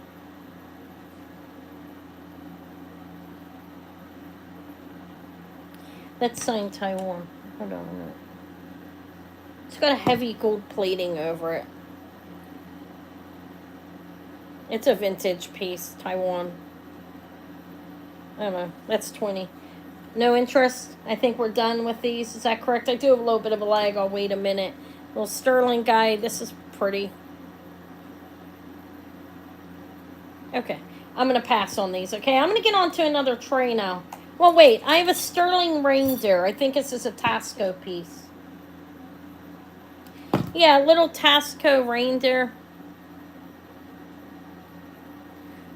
That's signed Taiwan. Hold on a minute. It's got a heavy gold plating over it. It's a vintage piece, Taiwan. I don't know. That's 20. No interest. I think we're done with these. Is that correct? I do have a little bit of a lag. I'll wait a minute. Little sterling guy. This is pretty. Okay. I'm going to pass on these. Okay. I'm going to get on to another tray now. Well, wait. I have a sterling reindeer. I think this is a Tasco piece. Yeah, little Tasco reindeer.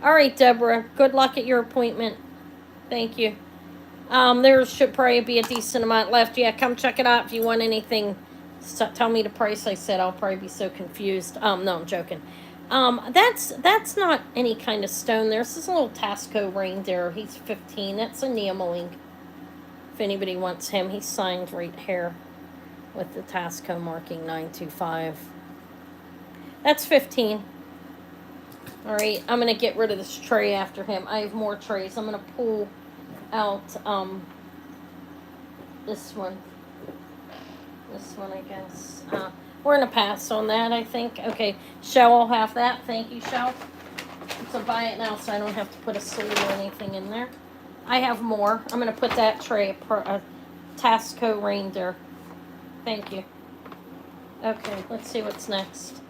All right, Deborah. Good luck at your appointment. Thank you. There should probably be a decent amount left. Yeah, come check it out if you want anything. Tell me the price I said. I'll probably be so confused. No, I'm joking. That's not any kind of stone. There's this little Tasco reindeer. He's 15. That's enameling. If anybody wants him, he's signed right here with the Tasco marking 925. That's 15. All right, I'm going to get rid of this tray after him. I have more trays. I'm going to pull out this one. This one, I guess. We're going to pass on that, I think. Okay, Shell will have that. Thank you, Shell. So buy it now so I don't have to put a sleeve or anything in there. I have more. I'm going to put that tray, a Tasco reindeer. Thank you. Okay, let's see what's next.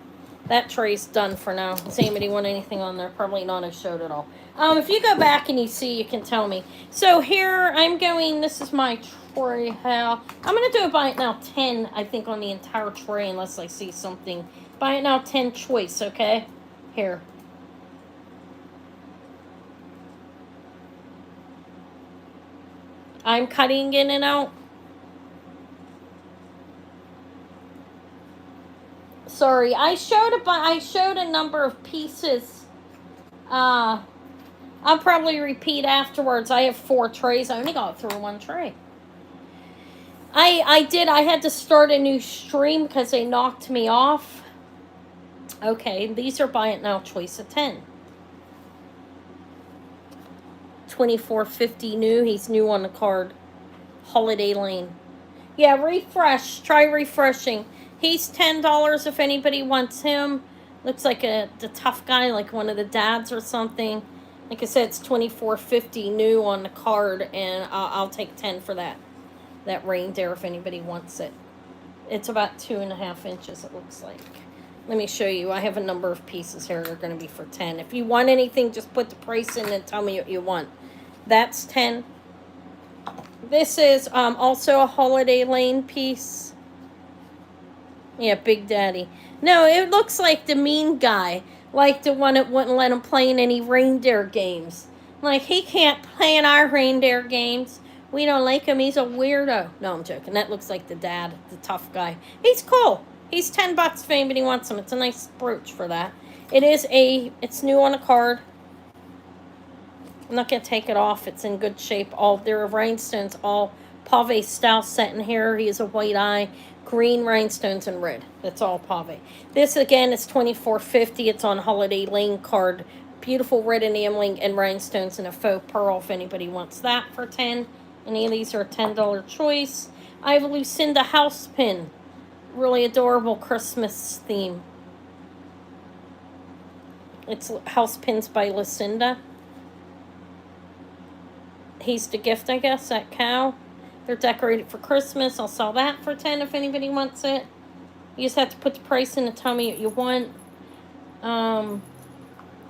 That tray's done for now. Does anybody want anything on there? Probably not. I showed it all. If you go back and you see, you can tell me. So here I'm going. This is my tray. I'm going to do a buy it now 10, I think, on the entire tray, unless I see something. Buy it now 10 choice, okay? Here. I'm cutting in and out. Sorry, I showed a number of pieces. I'll probably repeat afterwards. I have 4 trays. I only got through 1 tray. I had to start a new stream because they knocked me off. Okay, these are buy it now choice of 10. $24.50 new. He's new on the card. Holiday Lane. Yeah, refresh. Try refreshing. He's $10 if anybody wants him. Looks like the tough guy, like one of the dads or something. Like I said, it's $24.50 new on the card, and I'll take 10 for that reindeer if anybody wants it. It's about 2.5 inches, it looks like. Let me show you. I have a number of pieces here that are going to be for 10. If you want anything, just put the price in and tell me what you want. That's 10. This is also a Holiday Lane piece. Yeah, Big Daddy. No, it looks like the mean guy. Like the one that wouldn't let him play in any reindeer games. Like, he can't play in our reindeer games. We don't like him. He's a weirdo. No, I'm joking. That looks like the dad, the tough guy. He's cool. He's $10 if anybody wants him. It's a nice brooch for that. It's new on a card. I'm not going to take it off. It's in good shape. There are rhinestones all pave style satin hair. He has a white eye, green rhinestones, and red. That's all pave. This again is $24.50. It's on Holiday Lane card. Beautiful red enameling and rhinestones and a faux pearl if anybody wants that for 10. Any of these are a $10 choice. I have a Lucinda house pin. Really adorable Christmas theme. It's house pins by Lucinda. He's the gift, I guess, that cow. They're decorated for Christmas. I'll sell that for 10 if anybody wants it. You just have to put the price in and tell me what you want.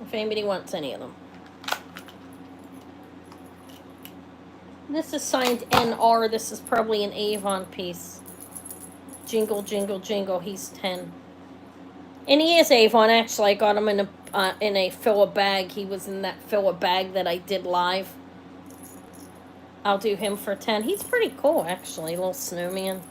If anybody wants any of them. This is signed NR. This is probably an Avon piece. Jingle, jingle, jingle. He's 10. And he is Avon. Actually, I got him in a fill a bag. He was in that fill a bag that I did live. I'll do him for 10. He's pretty cool, actually. Little snowman.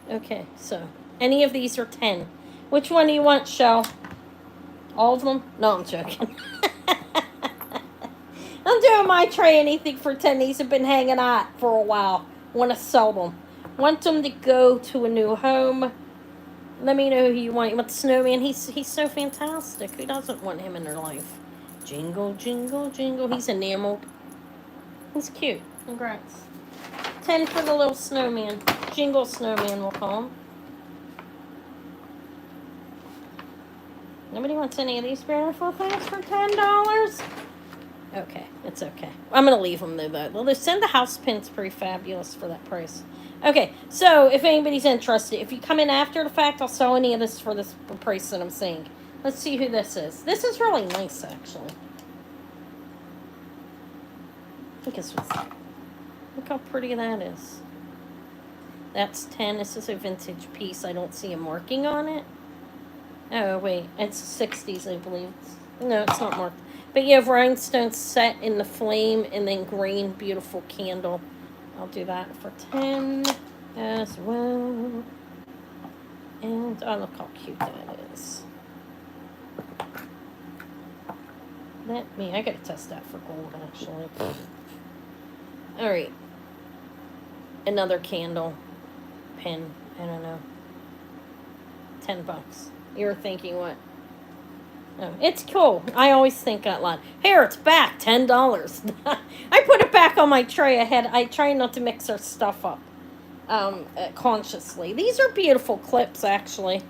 Okay, so any of these are 10. Which one do you want, Shell? All of them? No, I'm joking. I'm doing my tray anything for 10. These have been hanging out for a while. Want to sell them. Want them to go to a new home. Let me know who you want. You want the snowman? He's so fantastic. Who doesn't want him in their life? Jingle, jingle, jingle. He's enameled. He's cute. Congrats. 10 for the little snowman. Jingle snowman, we'll call him. Nobody wants any of these beautiful things for $10? Okay, it's okay. I'm going to leave them though. They'll send the house pins pretty fabulous for that price. Okay, so if anybody's interested, if you come in after the fact, I'll sell any of this for this price that I'm saying. Let's see who this is. This is really nice, actually. I think this was... Look how pretty that is. That's 10. This is a vintage piece. I don't see a marking on it. Oh, wait. It's 60s, I believe. No, it's not marked. But you have rhinestones set in the flame and then green, beautiful candle. I'll do that for 10 as well. And, oh, look how cute that is. I gotta test that for gold, actually. Alright. Another candle. Pin. I don't know. $10. You were thinking what? Oh, it's cool. I always think that line. Here, it's back. $10. I put it back on my tray ahead. I try not to mix our stuff up consciously. These are beautiful clips, actually.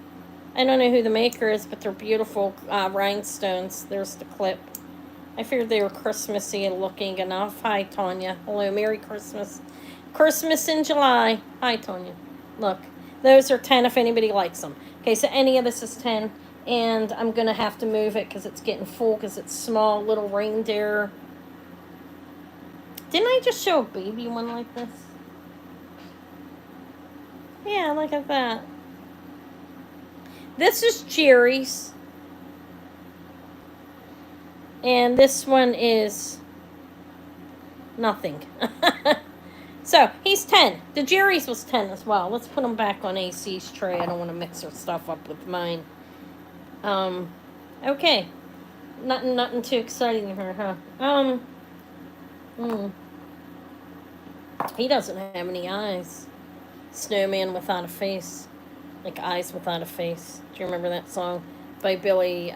I don't know who the maker is, but they're beautiful rhinestones. There's the clip. I figured they were Christmassy looking enough. Hi, Tanya. Hello, Merry Christmas. Christmas in July. Hi, Tanya. Look, those are 10 if anybody likes them. Okay, so any of this is 10. And I'm going to have to move it because it's getting full because it's small, little reindeer. Didn't I just show a baby one like this? Yeah, look at that. This is Jerry's. And this one is nothing. So, he's 10. The Jerry's was 10 as well. Let's put them back on AC's tray. I don't want to mix her stuff up with mine. Okay. Nothing too exciting here, huh? He doesn't have any eyes. Snowman without a face. Like Eyes Without a Face. Do you remember that song by Billy,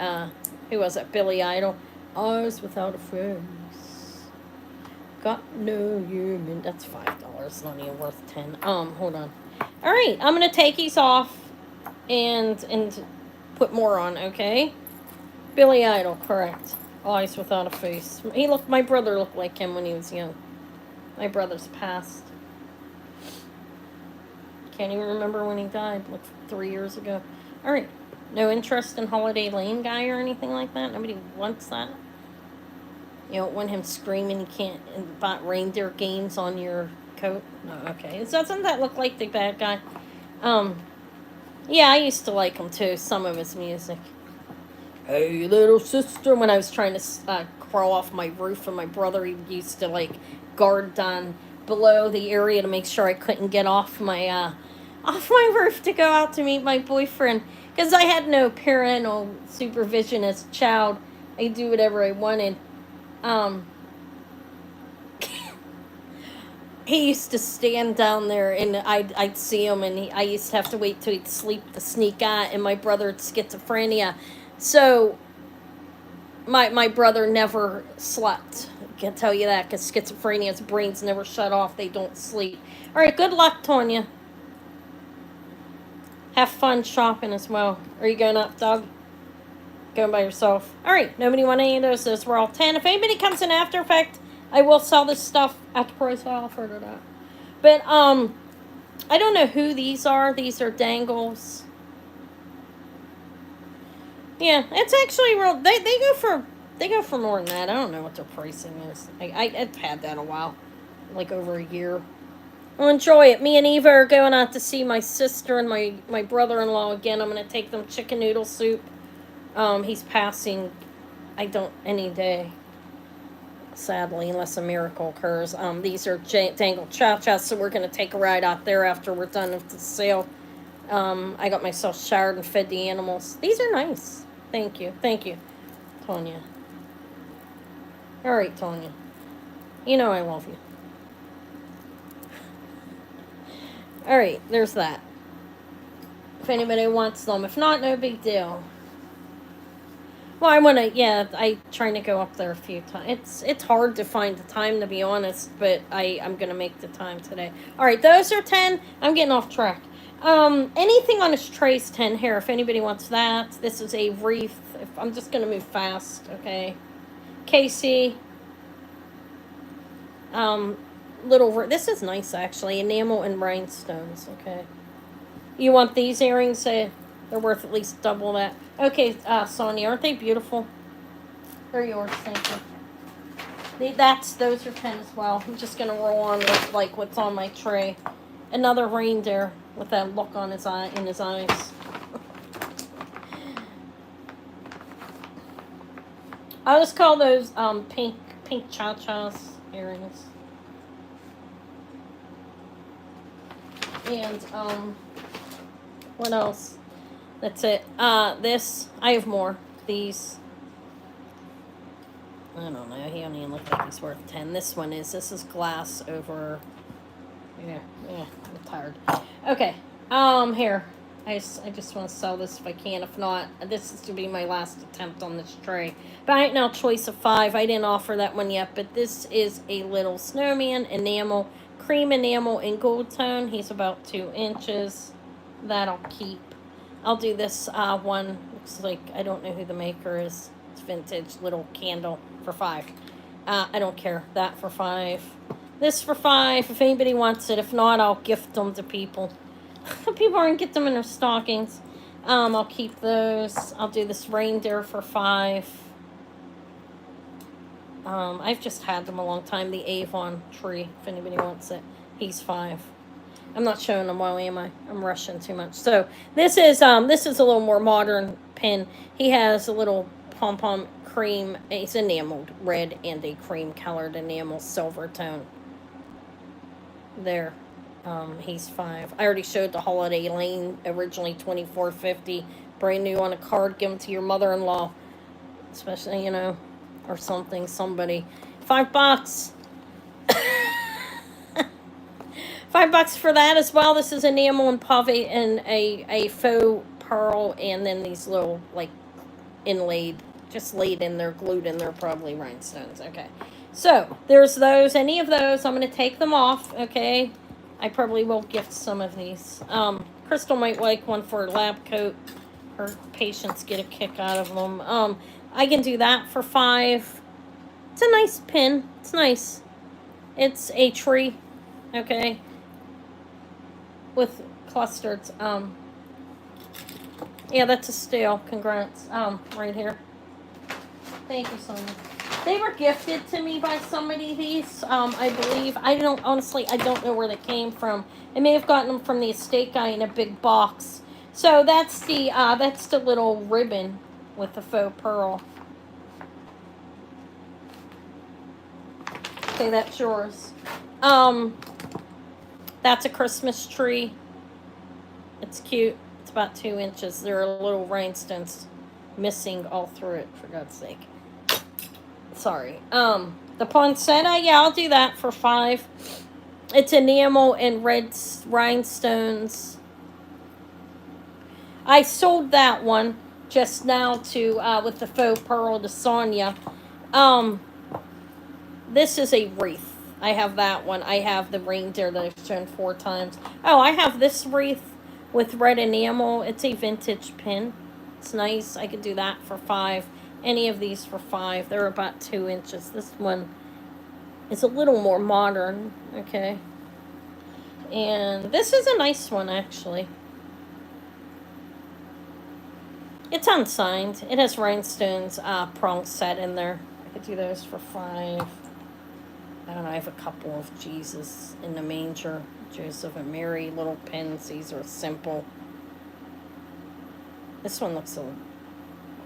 who was it? Billy Idol. Eyes Without a Face. Got no human. That's $5. Not even worth 10. Hold on. Alright, I'm gonna take these off and put more on, okay? Billy Idol, correct. Eyes Without a Face. My brother looked like him when he was young. My brother's passed. Can't even remember when he died, like 3 years ago. Alright. No interest in Holiday Lane guy or anything like that? Nobody wants that? You don't want him screaming he can't about reindeer games on your coat? No, okay. Doesn't that look like the bad guy? Yeah, I used to like him too, some of his music. Hey, little sister, when I was trying to crawl off my roof, and my brother used to, like, guard down below the area to make sure I couldn't get off my roof to go out to meet my boyfriend. Because I had no parental supervision as a child. I could do whatever I wanted. He used to stand down there, and I'd see him, and I used to have to wait till he'd sleep to sneak out. And my brother had schizophrenia, so my brother never slept. I can tell you that because schizophrenia's brains never shut off; they don't sleep. All right, good luck, Tonya. Have fun shopping as well. Are you going up, Doug? Going by yourself? All right. Nobody want any of those. We're all 10. If anybody comes in After Effects, I will sell this stuff at the price I offered it at. But I don't know who these are. These are dangles. Yeah, it's actually real. They go for more than that. I don't know what their pricing is. I've had that a while, like over a year. Well, enjoy it. Me and Eva are going out to see my sister and my brother-in-law again. I'm gonna take them chicken noodle soup. He's passing. I don't any day. Sadly, unless a miracle occurs. These are dangled cha-chas, so we're gonna take a ride out there after we're done with the sale. I got myself showered and fed the animals. These are nice. Thank you, Tonya. All right, Tonya. You know I love you. All right, there's that. If anybody wants them, if not, no big deal. Well, I'm trying to go up there a few times. It's hard to find the time, to be honest, but I'm gonna make the time today. All right, those are 10. I'm getting off track. Anything on this tray is 10 here. If anybody wants that, this is a wreath. I'm just gonna move fast, okay? Casey. This is nice actually. Enamel and rhinestones, okay? You want these earrings? They're worth at least double that. Okay, Sonia, aren't they beautiful? They're yours, thank you. Those are 10 as well. I'm just gonna roll on with like what's on my tray. Another reindeer with that look on his eyes. I'll just call those pink cha-chas earrings. And what else? That's it. This I have more. These I don't know. He don't even look like he's worth 10. This is glass over. Yeah. I'm tired. Okay. Here. I just want to sell this if I can. If not, this is to be my last attempt on this tray. But I now choice of 5. I didn't offer that one yet, but this is a little snowman enamel, cream enamel in gold tone. He's about 2 inches. That'll keep. I'll do this one. Looks like I don't know who the maker is. It's vintage little candle for 5. I don't care. That for 5. This for 5. If anybody wants it. If not, I'll gift them to people. People aren't get them in their stockings. I'll keep those. I'll do this reindeer for 5. I've just had them a long time. The Avon tree, if anybody wants it. He's 5. I'm not showing them well, am I? I'm rushing too much. So this is a little more modern pin. He has a little pom-pom cream. It's enameled red and a cream colored enamel silver tone. There. He's 5. I already showed the Holiday Lane, originally $24.50, brand new on a card, given to your mother-in-law, especially, or somebody. $5. $5 for that as well. This is enamel and pave and a faux pearl, and then these little inlaid, just laid in there, glued in there, probably rhinestones. Okay, so there's those. Any of those, I'm gonna take them off. Okay. I probably will gift some of these. Crystal might like one for her lab coat. Her patients get a kick out of them. I can do that for 5. It's a nice pin. It's nice. It's a tree, okay, with clustered. Yeah, that's a stale. Congrats. Right here. Thank you, Sonia. They were gifted to me by somebody, these, I believe. I don't know where they came from. I may have gotten them from the estate guy in a big box. So that's the little ribbon with the faux pearl. Okay, that's yours. That's a Christmas tree. It's cute. It's about 2 inches. There are little rhinestones missing all through it, for God's sake. Sorry. The poinsettia, yeah, I'll do that for 5. It's enamel and red rhinestones. I sold that one just now to with the faux pearl to Sonia. Um, this is a wreath. I have that one. I have the reindeer that I've shown 4 times. Oh, I have this wreath with red enamel. It's a vintage pin. It's nice. I could do that for 5. Any of these for 5. They're about 2 inches. This one is a little more modern. Okay. And this is a nice one, actually. It's unsigned. It has rhinestones prong set in there. I could do those for 5. I don't know, I have a couple of Jesus in the manger. Joseph and Mary, little pins. These are simple. This one looks a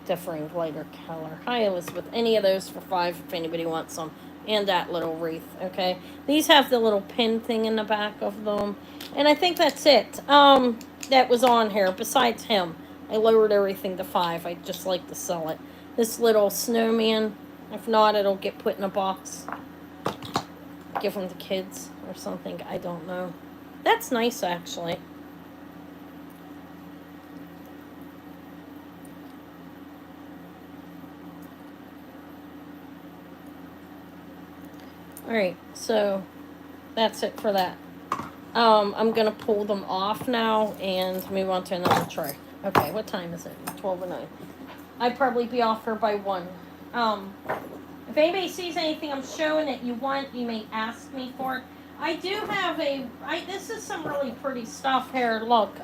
differing lighter color. Hi, Elizabeth. Any of those for 5 if anybody wants some. And that little wreath, okay? These have the little pin thing in the back of them. And I think that's it. That was on here, besides him. I lowered everything to 5. I just like to sell it. This little snowman, if not, it'll get put in a box. Give them to kids or something. I don't know. That's nice, actually. Alright, so that's it for that. I'm going to pull them off now and move on to another tray. Okay, what time is it? 12:09. I'd probably be off here by 1. If anybody sees anything I'm showing that you want, you may ask me for it. I do have this is some really pretty stuff here. Look,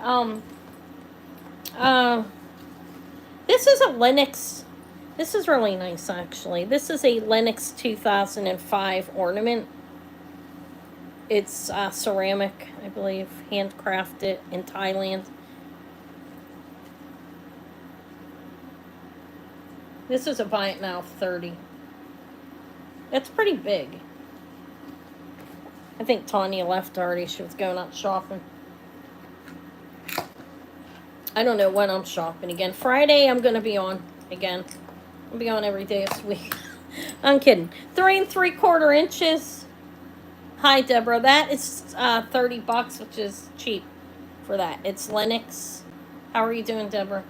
this is a Lennox. This is really nice, actually. This is a Lennox 2005 ornament. It's ceramic, I believe, handcrafted in Thailand. This is a buy it now 30. It's pretty big. I think Tanya left already. She was going out shopping. I don't know when I'm shopping again. Friday, I'm going to be on again. I'll be on every day this week. I'm kidding. 3 3/4 inches. Hi, Deborah. That is $30, which is cheap for that. It's Lennox. How are you doing, Deborah?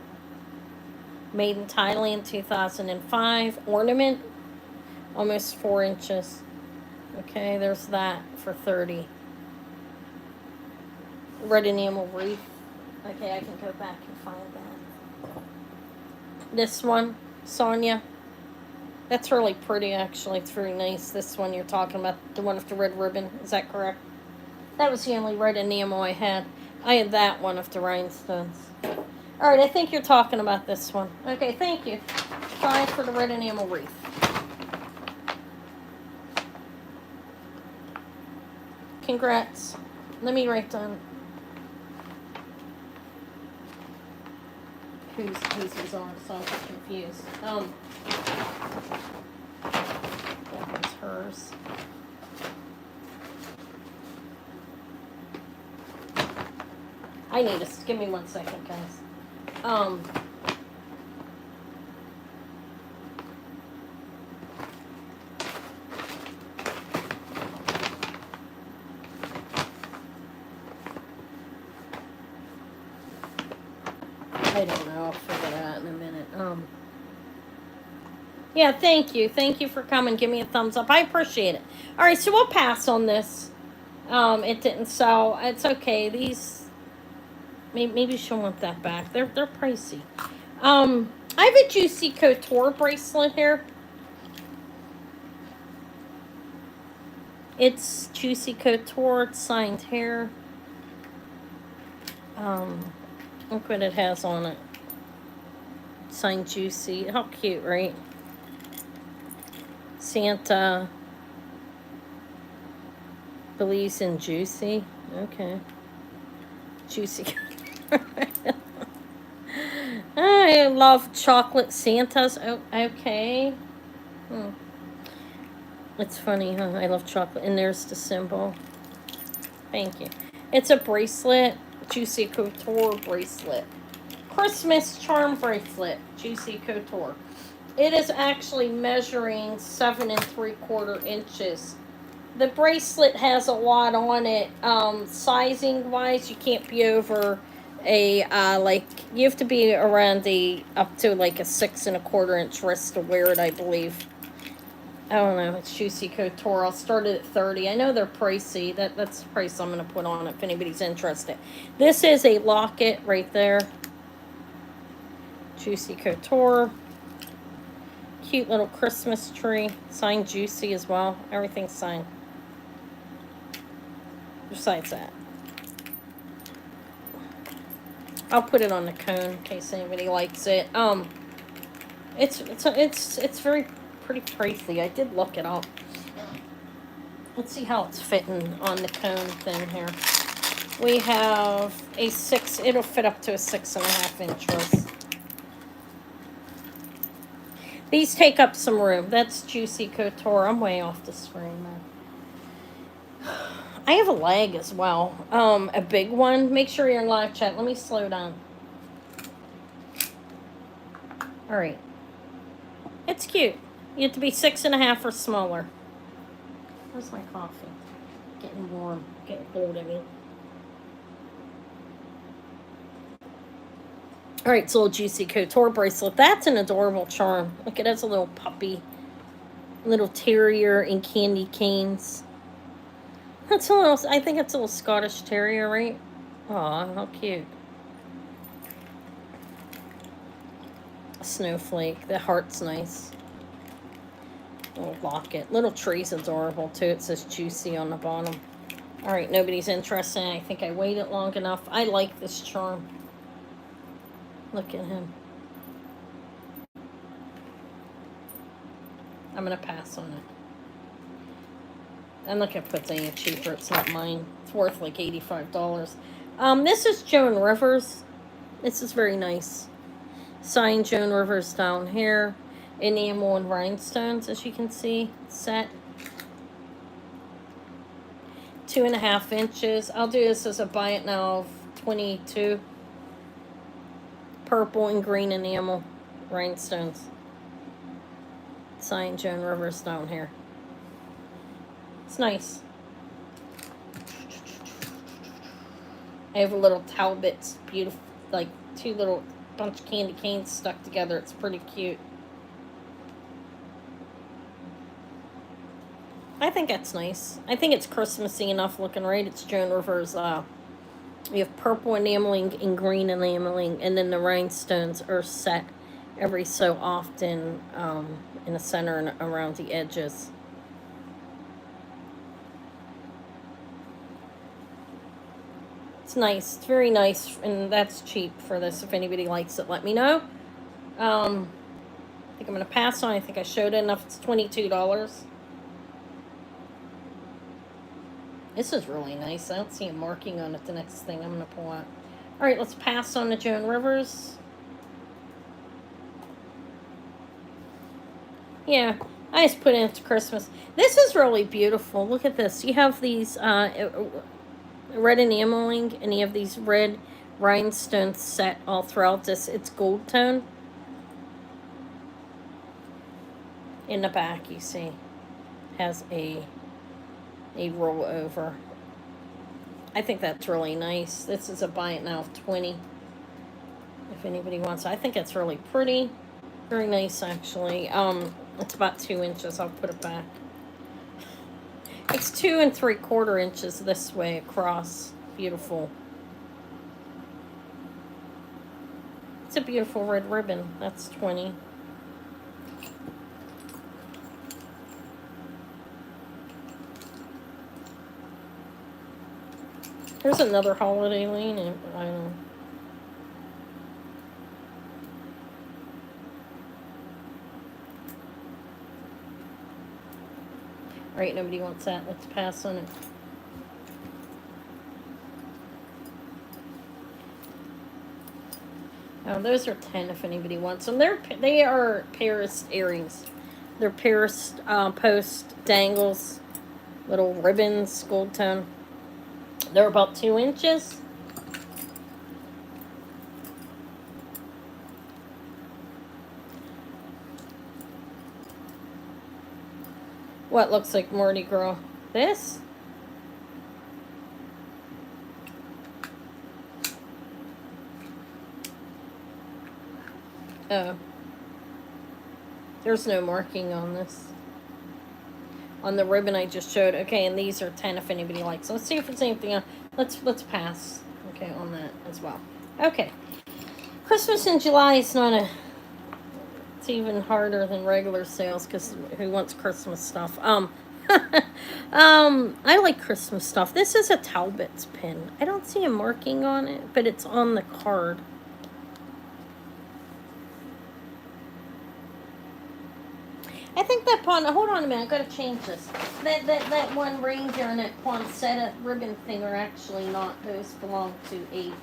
Made in Thailand, 2005. Ornament, almost 4 inches. Okay, there's that for 30. Red enamel wreath. Okay, I can go back and find that. This one, Sonia. That's really pretty, actually. It's very nice. This one you're talking about, the one with the red ribbon. Is that correct? That was the only red enamel I had. I had that one of the rhinestones. All right, I think you're talking about this one. Okay, thank you. Try for the red enamel wreath. Congrats. Let me write down whose was on, so I'm confused. That was hers. I need to give me 1 second, guys. I don't know. I'll figure that out in a minute. Yeah, thank you. Thank you for coming. Give me a thumbs up. I appreciate it. All right, so we'll pass on this. It didn't sell. It's okay. These, maybe she'll want that back. They're pricey. I have a Juicy Couture bracelet here. It's Juicy Couture. It's signed here. Look what it has on it. Signed Juicy. How cute, right? Santa believes in Juicy. Okay. Juicy. I love chocolate Santas. Oh, okay. It's funny, huh? I love chocolate. And there's the symbol. Thank you. It's a bracelet. Juicy Couture bracelet. Christmas charm bracelet. Juicy Couture. It is actually measuring 7 3/4 inches. The bracelet has a lot on it. Sizing wise, you can't be over a like you have to be around the up to like a 6.25 inch wrist to wear it, I believe. I don't know. It's Juicy Couture. I'll start it at 30. I know they're pricey. That's the price I'm gonna put on it if anybody's interested. This is a locket right there. Juicy Couture. Cute little Christmas tree. Signed Juicy as well. Everything's signed. Besides that, I'll put it on the cone in case anybody likes it. It's very pretty pricey. I did look it up. Let's see how it's fitting on the cone thing here. We have a 6. It'll fit up to a 6.5 inch wrist. These take up some room. That's Juicy Couture. I'm way off the screen, man. I have a leg as well. A big one. Make sure you're in live chat. Let me slow down. All right. It's cute. You have to be 6.5 or smaller. Where's my coffee? Getting warm. Getting cold, I mean. All right, it's a little Juicy Couture bracelet. That's an adorable charm. Look, it has a little puppy. Little terrier and candy canes. That's a little, I think it's a little Scottish Terrier, right? Aw, how cute. A snowflake. The heart's nice. Little locket. Little tree's adorable, too. It says Juicy on the bottom. Alright, nobody's interested. I think I waited long enough. I like this charm. Look at him. I'm going to pass on it. I'm not going to put any cheaper. It's not mine. It's worth like $85. This is Joan Rivers. This is very nice. Signed Joan Rivers down here. Enamel and rhinestones, as you can see. Set. 2.5 inches. I'll do this as a buy it now of 22. Purple and green enamel rhinestones. Signed Joan Rivers down here. It's nice. I have a little Talbot's beautiful, like 2 little bunch of candy canes stuck together. It's pretty cute. I think that's nice. I think it's Christmassy enough looking, right? It's Joan Rivers. You have purple enameling and green enameling, and then the rhinestones are set every so often in the center and around the edges. It's nice. It's very nice, and that's cheap for this. If anybody likes it, let me know. I think I'm going to pass on. I think I showed it enough. It's $22. This is really nice. I don't see a marking on it. The next thing I'm going to pull out. All right, let's pass on to Joan Rivers. Yeah, I just put it into Christmas. This is really beautiful. Look at this. You have these red enameling, and you have these red rhinestones set all throughout this. It's gold tone. In the back, you see, has a roll over. I think that's really nice. This is a buy it now of 20. If anybody wants it. I think it's really pretty. Very nice, actually. It's about 2 inches. I'll put it back. It's 2 3/4 inches this way across. Beautiful. It's a beautiful red ribbon. That's 20. Here's another holiday lean. I don't know. All right, nobody wants that. Let's pass on it. Oh, those are 10 if anybody wants them. They are Paris earrings. They're Paris post dangles, little ribbons, gold tone. They're about 2 inches. What looks like Mardi Gras. This? Oh. There's no marking on this. On the ribbon I just showed. Okay, and these are 10 if anybody likes. Let's see if there's anything else. Let's pass. Okay, on that as well. Okay. Christmas in July is not a... It's even harder than regular sales because who wants Christmas stuff? I like Christmas stuff. This is a Talbot's pin. I don't see a marking on it, but it's on the card. I think that pawn. Hold on a minute. I gotta change this. That one reindeer and that poinsettia ribbon thing are actually not. Those belong to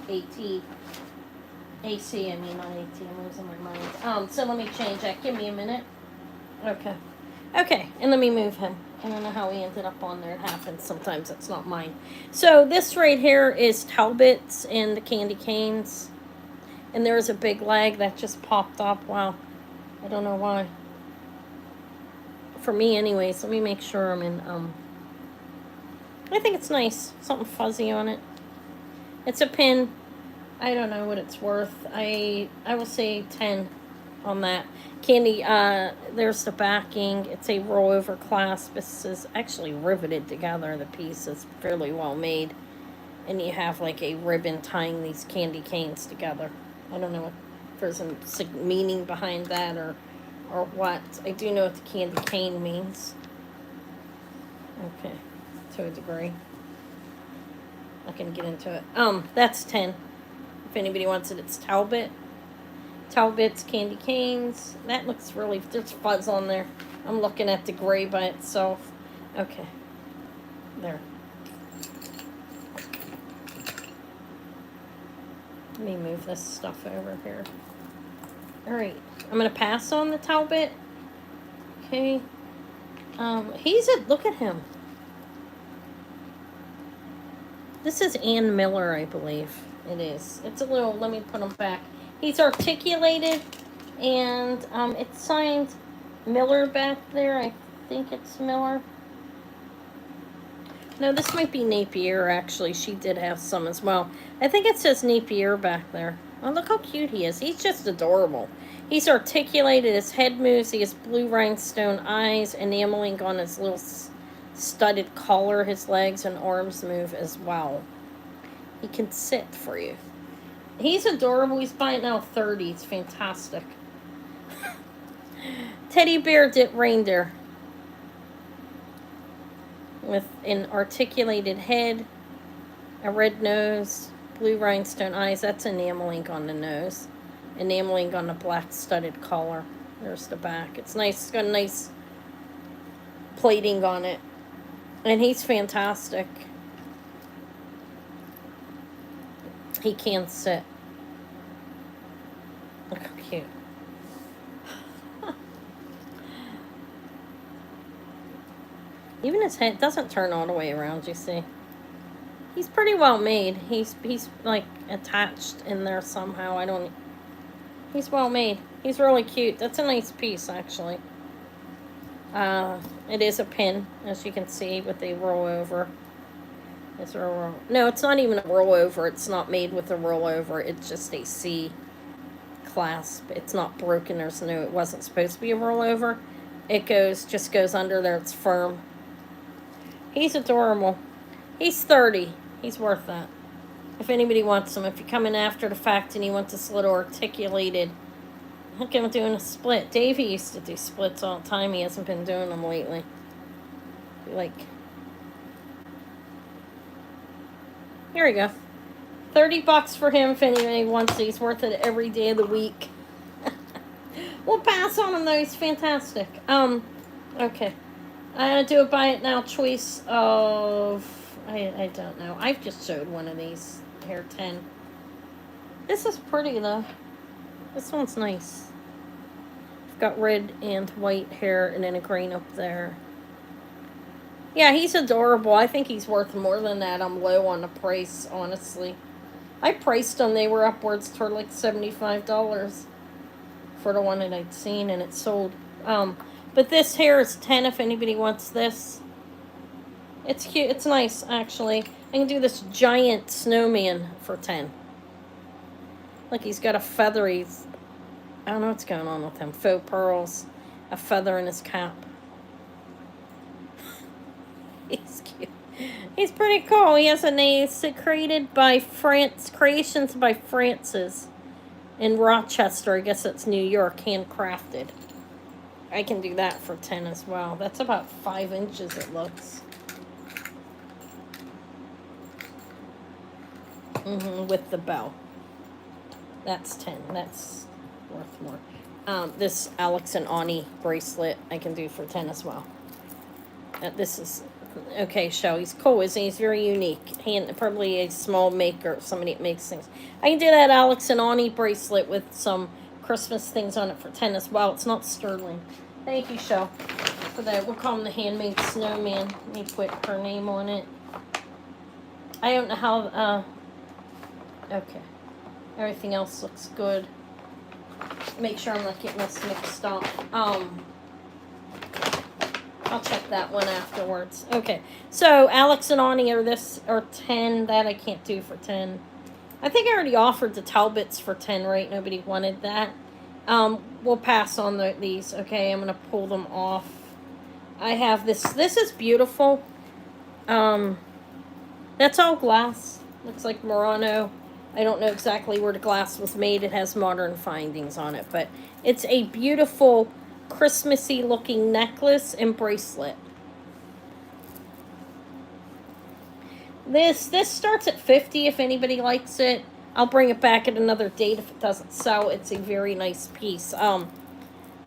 AT. AC. I mean not AT. I'm losing my mind. So let me change that. Give me a minute. Okay. Okay, and let me move him. I don't know how he ended up on there. It happens sometimes. It's not mine. So this right here is Talbot's and the candy canes. And there's a big leg that just popped up. Wow. I don't know why. For me anyways. Let me make sure I'm in, I think it's nice. Something fuzzy on it. It's a pin. I don't know what it's worth. I will say 10 on that. Candy, there's the backing. It's a rollover clasp. This is actually riveted together. The piece is fairly well made. And you have like a ribbon tying these candy canes together. I don't know if there's a meaning behind that or what. I do know what the candy cane means. Okay, to a degree. Not gonna get into it. That's 10. If anybody wants it, it's Talbot's candy canes. That looks really, there's fuzz on there. I'm looking at the gray by itself. Okay. There. Let me move this stuff over here. Alright. I'm going to pass on the Talbot. Okay. Look at him. This is Ann Miller, I believe. It is. It's a little, let me put him back. He's articulated, and it's signed Miller back there. I think it's Miller. No, this might be Napier, actually. She did have some as well. I think it says Napier back there. Oh, look how cute he is. He's just adorable. He's articulated. His head moves. He has blue rhinestone eyes, enameling on his little studded collar. His legs and arms move as well. He can sit for you. He's adorable. He's buying now 30. It's fantastic. Teddy bear reindeer. With an articulated head, a red nose, blue rhinestone eyes. That's enamel ink on the nose. Enamel ink on the black studded collar. There's the back. It's nice. It's got a nice plating on it. And he's fantastic. He can sit. Look how cute. Even his head doesn't turn all the way around, you see. He's pretty well made. He's like attached in there somehow. He's well made. He's really cute. That's a nice piece, actually. It is a pin, as you can see, with a rollover. No, it's not even a rollover. It's not made with a rollover. It's just a C clasp. It's not broken. It wasn't supposed to be a rollover. It just goes under there. It's firm. He's adorable. He's 30. He's worth that. If anybody wants him. If you're coming after the fact and you want this little articulated. Look, I'm doing a split. Davey used to do splits all the time. He hasn't been doing them lately. Like, here we go. $30 for him if anybody wants it. He's worth it every day of the week. We'll pass on him though. He's fantastic. Okay. I'm going to do a buy it now choice of, I don't know. I've just showed one of these. Here, 10. This is pretty, though. This one's nice. It's got red and white hair and then a green up there. Yeah, he's adorable. I think he's worth more than that. I'm low on the price, honestly. I priced them. They were upwards toward like $75 for the one that I'd seen, and it sold. But this here is 10 if anybody wants this. It's cute. It's nice, actually. I can do this giant snowman for 10. Look, he's got a feathery... I don't know what's going on with him. Faux pearls. A feather in his cap. He's cute. He's pretty cool. He has a name created by Creations by Francis in Rochester. I guess it's New York. Handcrafted. I can do that for 10 as well. That's about 5 inches, it looks. With the bow. That's 10. That's worth more. This Alex and Ani bracelet I can do for 10 as well. This is... Okay, show. He's cool, isn't he? He's very unique. Probably a small maker, somebody that makes things. I can do that Alex and Ani bracelet with some Christmas things on it for 10 as well. It's not sterling. Thank you, show, for that. We'll call him the Handmade Snowman. Let me put her name on it. I don't know how... Okay. Everything else looks good. Make sure I'm not getting this mixed up. I'll check that one afterwards. Okay, so Alex and Ani are 10. That I can't do for 10. I think I already offered the Talbots for 10, right? Nobody wanted that. We'll pass on these. Okay, I'm gonna pull them off. I have this. This is beautiful. That's all glass. Looks like Murano. I don't know exactly where the glass was made. It has modern findings on it, but it's a beautiful Christmassy looking necklace and bracelet. This starts at 50 if anybody likes it. I'll bring it back at another date if it doesn't sell. It's a very nice piece.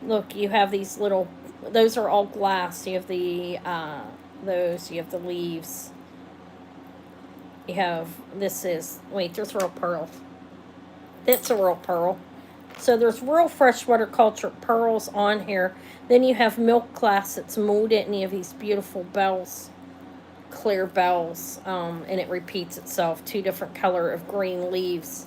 Look, you have these little, those are all glass. You have the those, you have the leaves. You have, this is, wait, there's real pearl. It's a real pearl. So there's real freshwater culture pearls on here. Then you have milk glass that's molded, and you have these beautiful bells, clear bells, and it repeats itself. 2 different color of green leaves.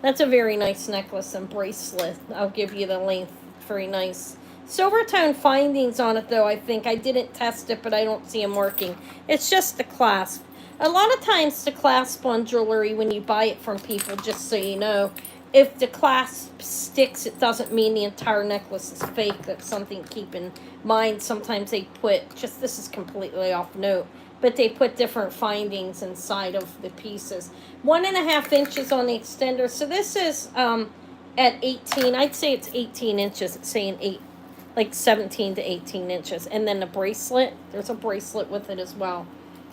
That's a very nice necklace and bracelet. I'll give you the length. Very nice. Silver tone findings on it, though, I think. I didn't test it, but I don't see them working. It's just the clasp. A lot of times the clasp on jewelry, when you buy it from people, just so you know, if the clasp sticks, it doesn't mean the entire necklace is fake. That's something to keep in mind. Sometimes they put, just this is completely off note, but they put different findings inside of the pieces. 1.5 inches on the extender. So this is at 18. I'd say it's 18 inches. It's saying 8, like 17 to 18 inches. And then the bracelet, there's a bracelet with it as well.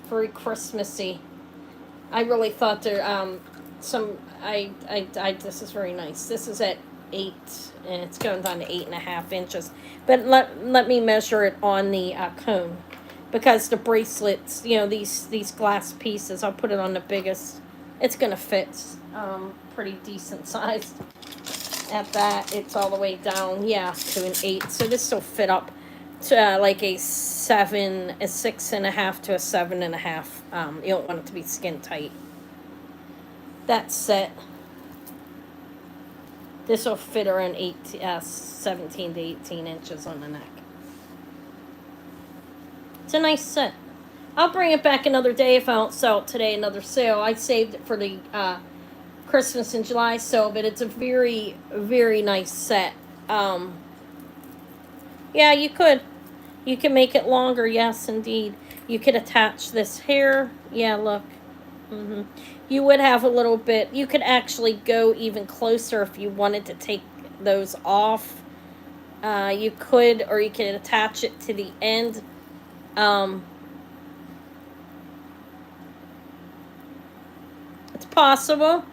Very Christmassy. I really thought there this is very nice. This is at 8, and it's going down to 8.5 inches. But let me measure it on the cone, because the bracelets, you know, these glass pieces, I'll put it on the biggest. It's gonna fit pretty decent sized. At that, it's all the way down, yeah, to an 8. So this will fit up to like a 7, a 6.5 to a 7.5. You don't want it to be skin tight. That's set. This will fit around 17 to 18 inches on the neck. It's a nice set. I'll bring it back another day if I don't sell it today. Another sale. I saved it for the Christmas in July sale, but it's a very, very nice set. Yeah, you could. You can make it longer, yes, indeed. You could attach this here. Yeah, look. You would have a little bit. You could actually go even closer if you wanted to take those off. You could, or you could attach it to the end. It's possible.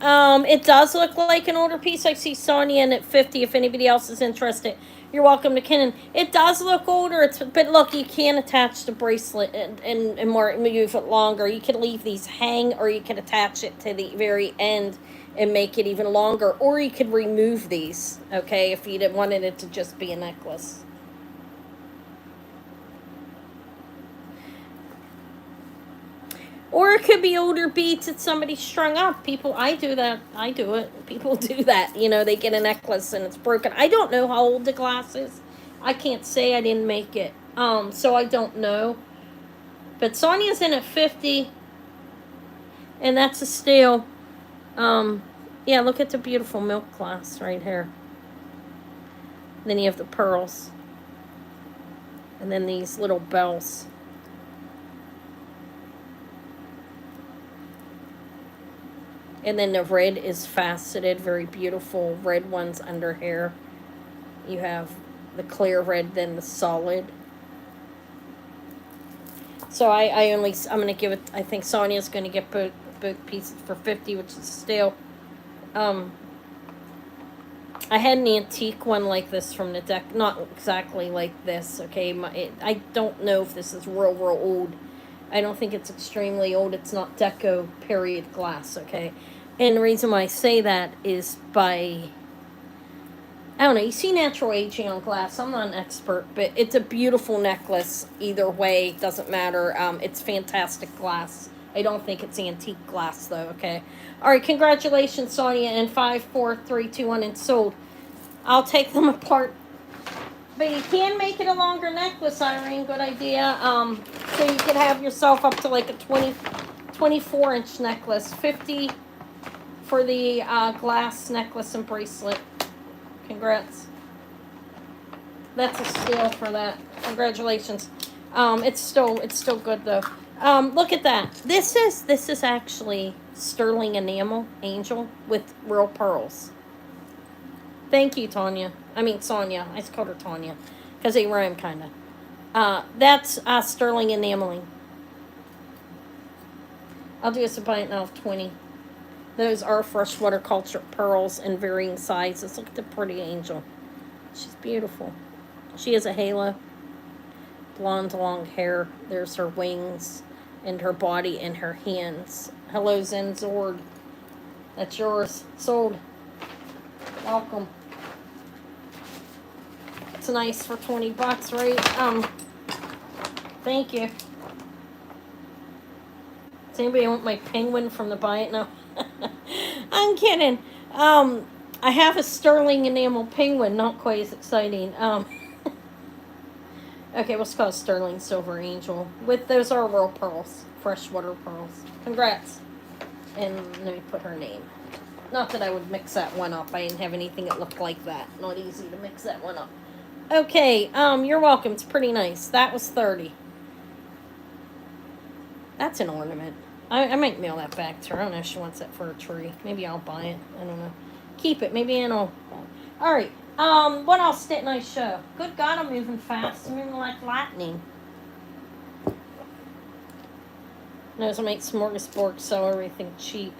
It does look like an older piece. I see Sonia in at 50 if anybody else is interested. You're welcome to Kenan. It does look older, but look, you can attach the bracelet and more, move it longer. You could leave these hang, or you could attach it to the very end and make it even longer. Or you could remove these, okay, if you wanted it to just be a necklace. Or it could be older beads that somebody strung up. People, I do that. I do it. People do that. You know, they get a necklace and it's broken. I don't know how old the glass is. I can't say. I didn't make it. So I don't know. But Sonia's in at 50, and that's a steal. Yeah, look at the beautiful milk glass right here. Then you have the pearls. And then these little bells. And then the red is faceted, very beautiful red ones under here. You have the clear red, then the solid. So I'm going to give it, I think Sonia's going to get both pieces for 50, which is still, I had an antique one like this from the deck, not exactly like this, okay? I don't know if this is real old. I don't think it's extremely old. It's not deco period glass, okay? And the reason why I say that is by, I don't know, you see natural aging on glass. I'm not an expert, but it's a beautiful necklace. Either way, doesn't matter. It's fantastic glass. I don't think it's antique glass, though, okay? All right, congratulations, Sonia, and 5, 4, 3, 2, 1, and sold. I'll take them apart. But you can make it a longer necklace, Irene. Good idea. So you can have yourself up to like a 24-inch necklace. 50 for the glass necklace and bracelet. Congrats. That's a steal for that. Congratulations. It's still good though. Look at that. This is actually sterling enamel angel with real pearls. Thank you, Tanya. I mean Sonia. I just called her Tanya because they rhyme kind of. That's sterling enameling. I'll do a buy it now of 20. Those are freshwater culture pearls in varying sizes. Look at the pretty angel. She's beautiful. She has a halo. Blonde, long hair. There's her wings and her body and her hands. Hello, Zen Zord. That's yours. Sold. Welcome. It's nice for 20 bucks, right? Thank you. Does anybody want my penguin from the buy it now? I'm kidding. I have a sterling enamel penguin, not quite as exciting. Okay, let's call it sterling silver angel. Those are real pearls, freshwater pearls. Congrats. And let me put her name. Not that I would mix that one up. I didn't have anything that looked like that. Not easy to mix that one up. Okay, you're welcome. It's pretty nice. That was 30. That's an ornament. I might mail that back to her. I don't know if she wants that for a tree. Maybe I'll buy it. I don't know. Keep it. Maybe I'll. All right. What else didn't I show? Good God, I'm moving fast. I'm moving like lightning. Knows I make smorgasbord, sell everything cheap.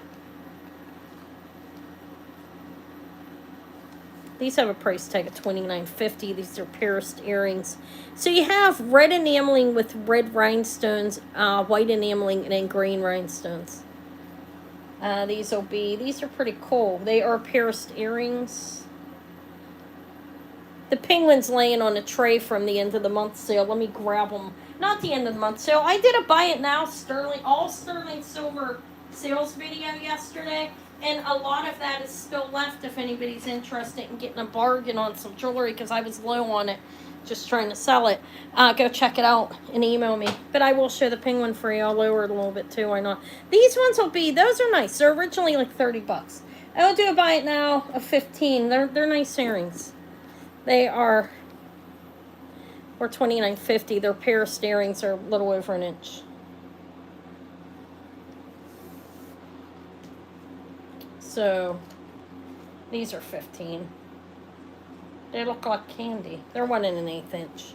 These have a price tag of $29.50. These are pierced earrings. So you have red enameling with red rhinestones, white enameling, and then green rhinestones. These are pretty cool. They are pierced earrings. The penguin's laying on a tray from the end of the month sale. Let me grab them. Not the end of the month sale. I did a buy it now all sterling silver sales video yesterday. And a lot of that is still left if anybody's interested in getting a bargain on some jewelry because I was low on it, just trying to sell it. Go check it out and email me. But I will show the penguin for you. I'll lower it a little bit too. Why not? These ones those are nice. They're originally like 30 bucks. I'll do a buy it now of 15. They're nice earrings. They are, or $29.50. Their pair of earrings are a little over an inch. So, these are 15. They look like candy. They're 1 1/8 inch.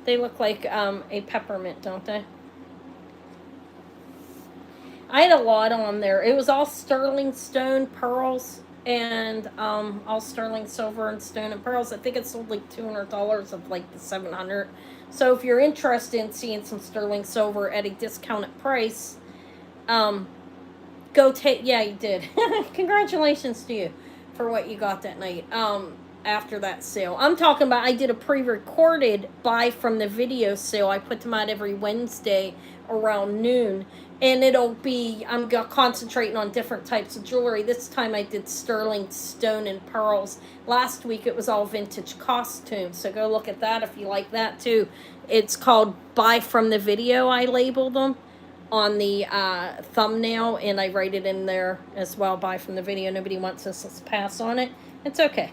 They look like a peppermint, don't they? I had a lot on there. It was all sterling stone pearls and all sterling silver and stone and pearls. I think it sold like $200 of like the 700. So if you're interested in seeing some sterling silver at a discounted price, go take. Yeah, you did. Congratulations to you for what you got that night. after that sale. I'm talking about I did a pre-recorded buy from the video sale. I put them out every Wednesday around noon. And it'll be, I'm concentrating on different types of jewelry. This time I did sterling, stone, and pearls. Last week it was all vintage costumes. So go look at that if you like that too. It's called Buy from the Video, I labeled them on the thumbnail. And I write it in there as well, Buy from the Video. Nobody wants us to pass on it. It's okay.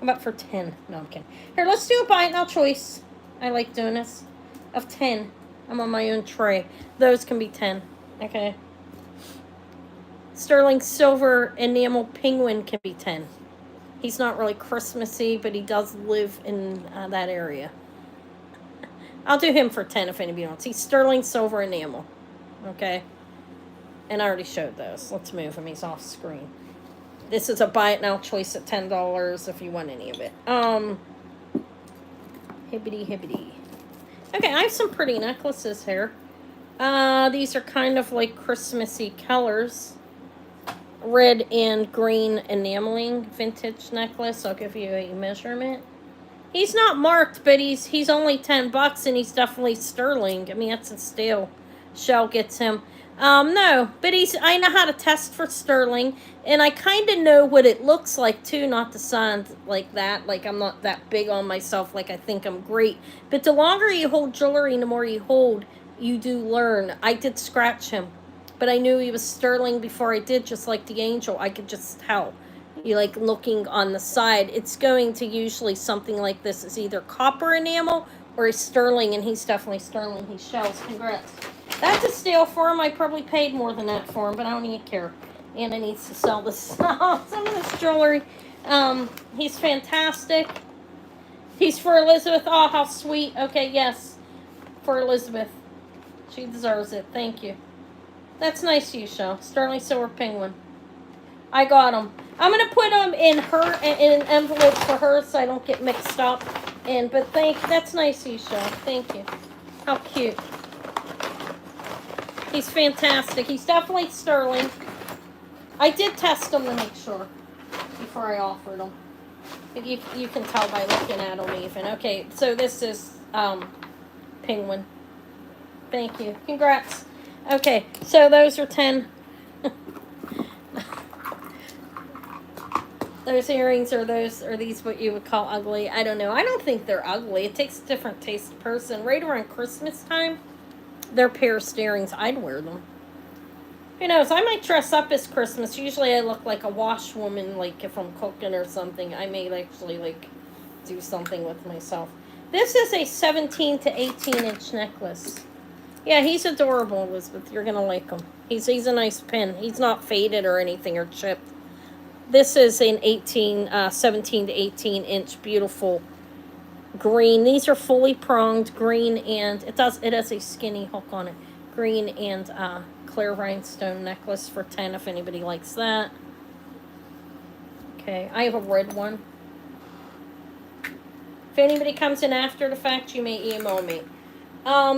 How about for 10? No, I'm kidding. Here, let's do a buy it now choice. I like doing this. Of 10. I'm on my own tray. Those can be 10. Okay. Sterling silver enamel penguin can be 10. He's not really Christmassy, but he does live in that area. I'll do him for 10 if anybody wants. He's sterling silver enamel. Okay. And I already showed those. Let's move him. He's off screen. This is a buy it now choice at $10 if you want any of it. Hibbity hibbity. Okay, I have some pretty necklaces here. These are kind of like Christmassy colors. Red and green enameling vintage necklace. I'll give you a measurement. He's not marked, but he's only $10 and he's definitely sterling. I mean, that's a steal. Shell gets him. No, but I know how to test for sterling, and I kind of know what it looks like too, not to sound like that, like I'm not that big on myself, like I think I'm great, but the longer you hold jewelry and the more you hold, you do learn. I did scratch him, but I knew he was sterling before I did, just like the angel. I could just tell. You like looking on the side, it's going to usually something like this. It's either copper enamel or a sterling, and he's definitely sterling. He shells. Congrats. That's a steal for him. I probably paid more than that for him, but I don't even care. Anna needs to sell this some of this jewelry. He's fantastic. He's for Elizabeth. Oh, how sweet. Okay, yes. For Elizabeth. She deserves it. Thank you. That's nice of you, Shell. Sterling silver penguin. I got him. I'm going to put them in an envelope for her so I don't get mixed up. But that's nice of you, Shell. Thank you. How cute. He's fantastic. He's definitely sterling. I did test him to make sure before I offered him. But you can tell by looking at him even. Okay, so this is penguin. Thank you. Congrats. Okay, so those are 10. Those earrings are these what you would call ugly? I don't know. I don't think they're ugly. It takes a different taste person. Right around Christmas time, they're pierced earrings. I'd wear them. Who knows? I might dress up as Christmas. Usually I look like a washwoman, like if I'm cooking or something. I may actually like do something with myself. This is a 17 to 18 inch necklace. Yeah, he's adorable, Elizabeth. You're gonna like him. He's a nice pin. He's not faded or anything or chipped. This is an 17 to 18 inch beautiful green. These are fully pronged green, and it has a skinny hook on it. Green and clear rhinestone necklace for 10 if anybody likes that. Okay, I have a red one. If anybody comes in after the fact, you may email me.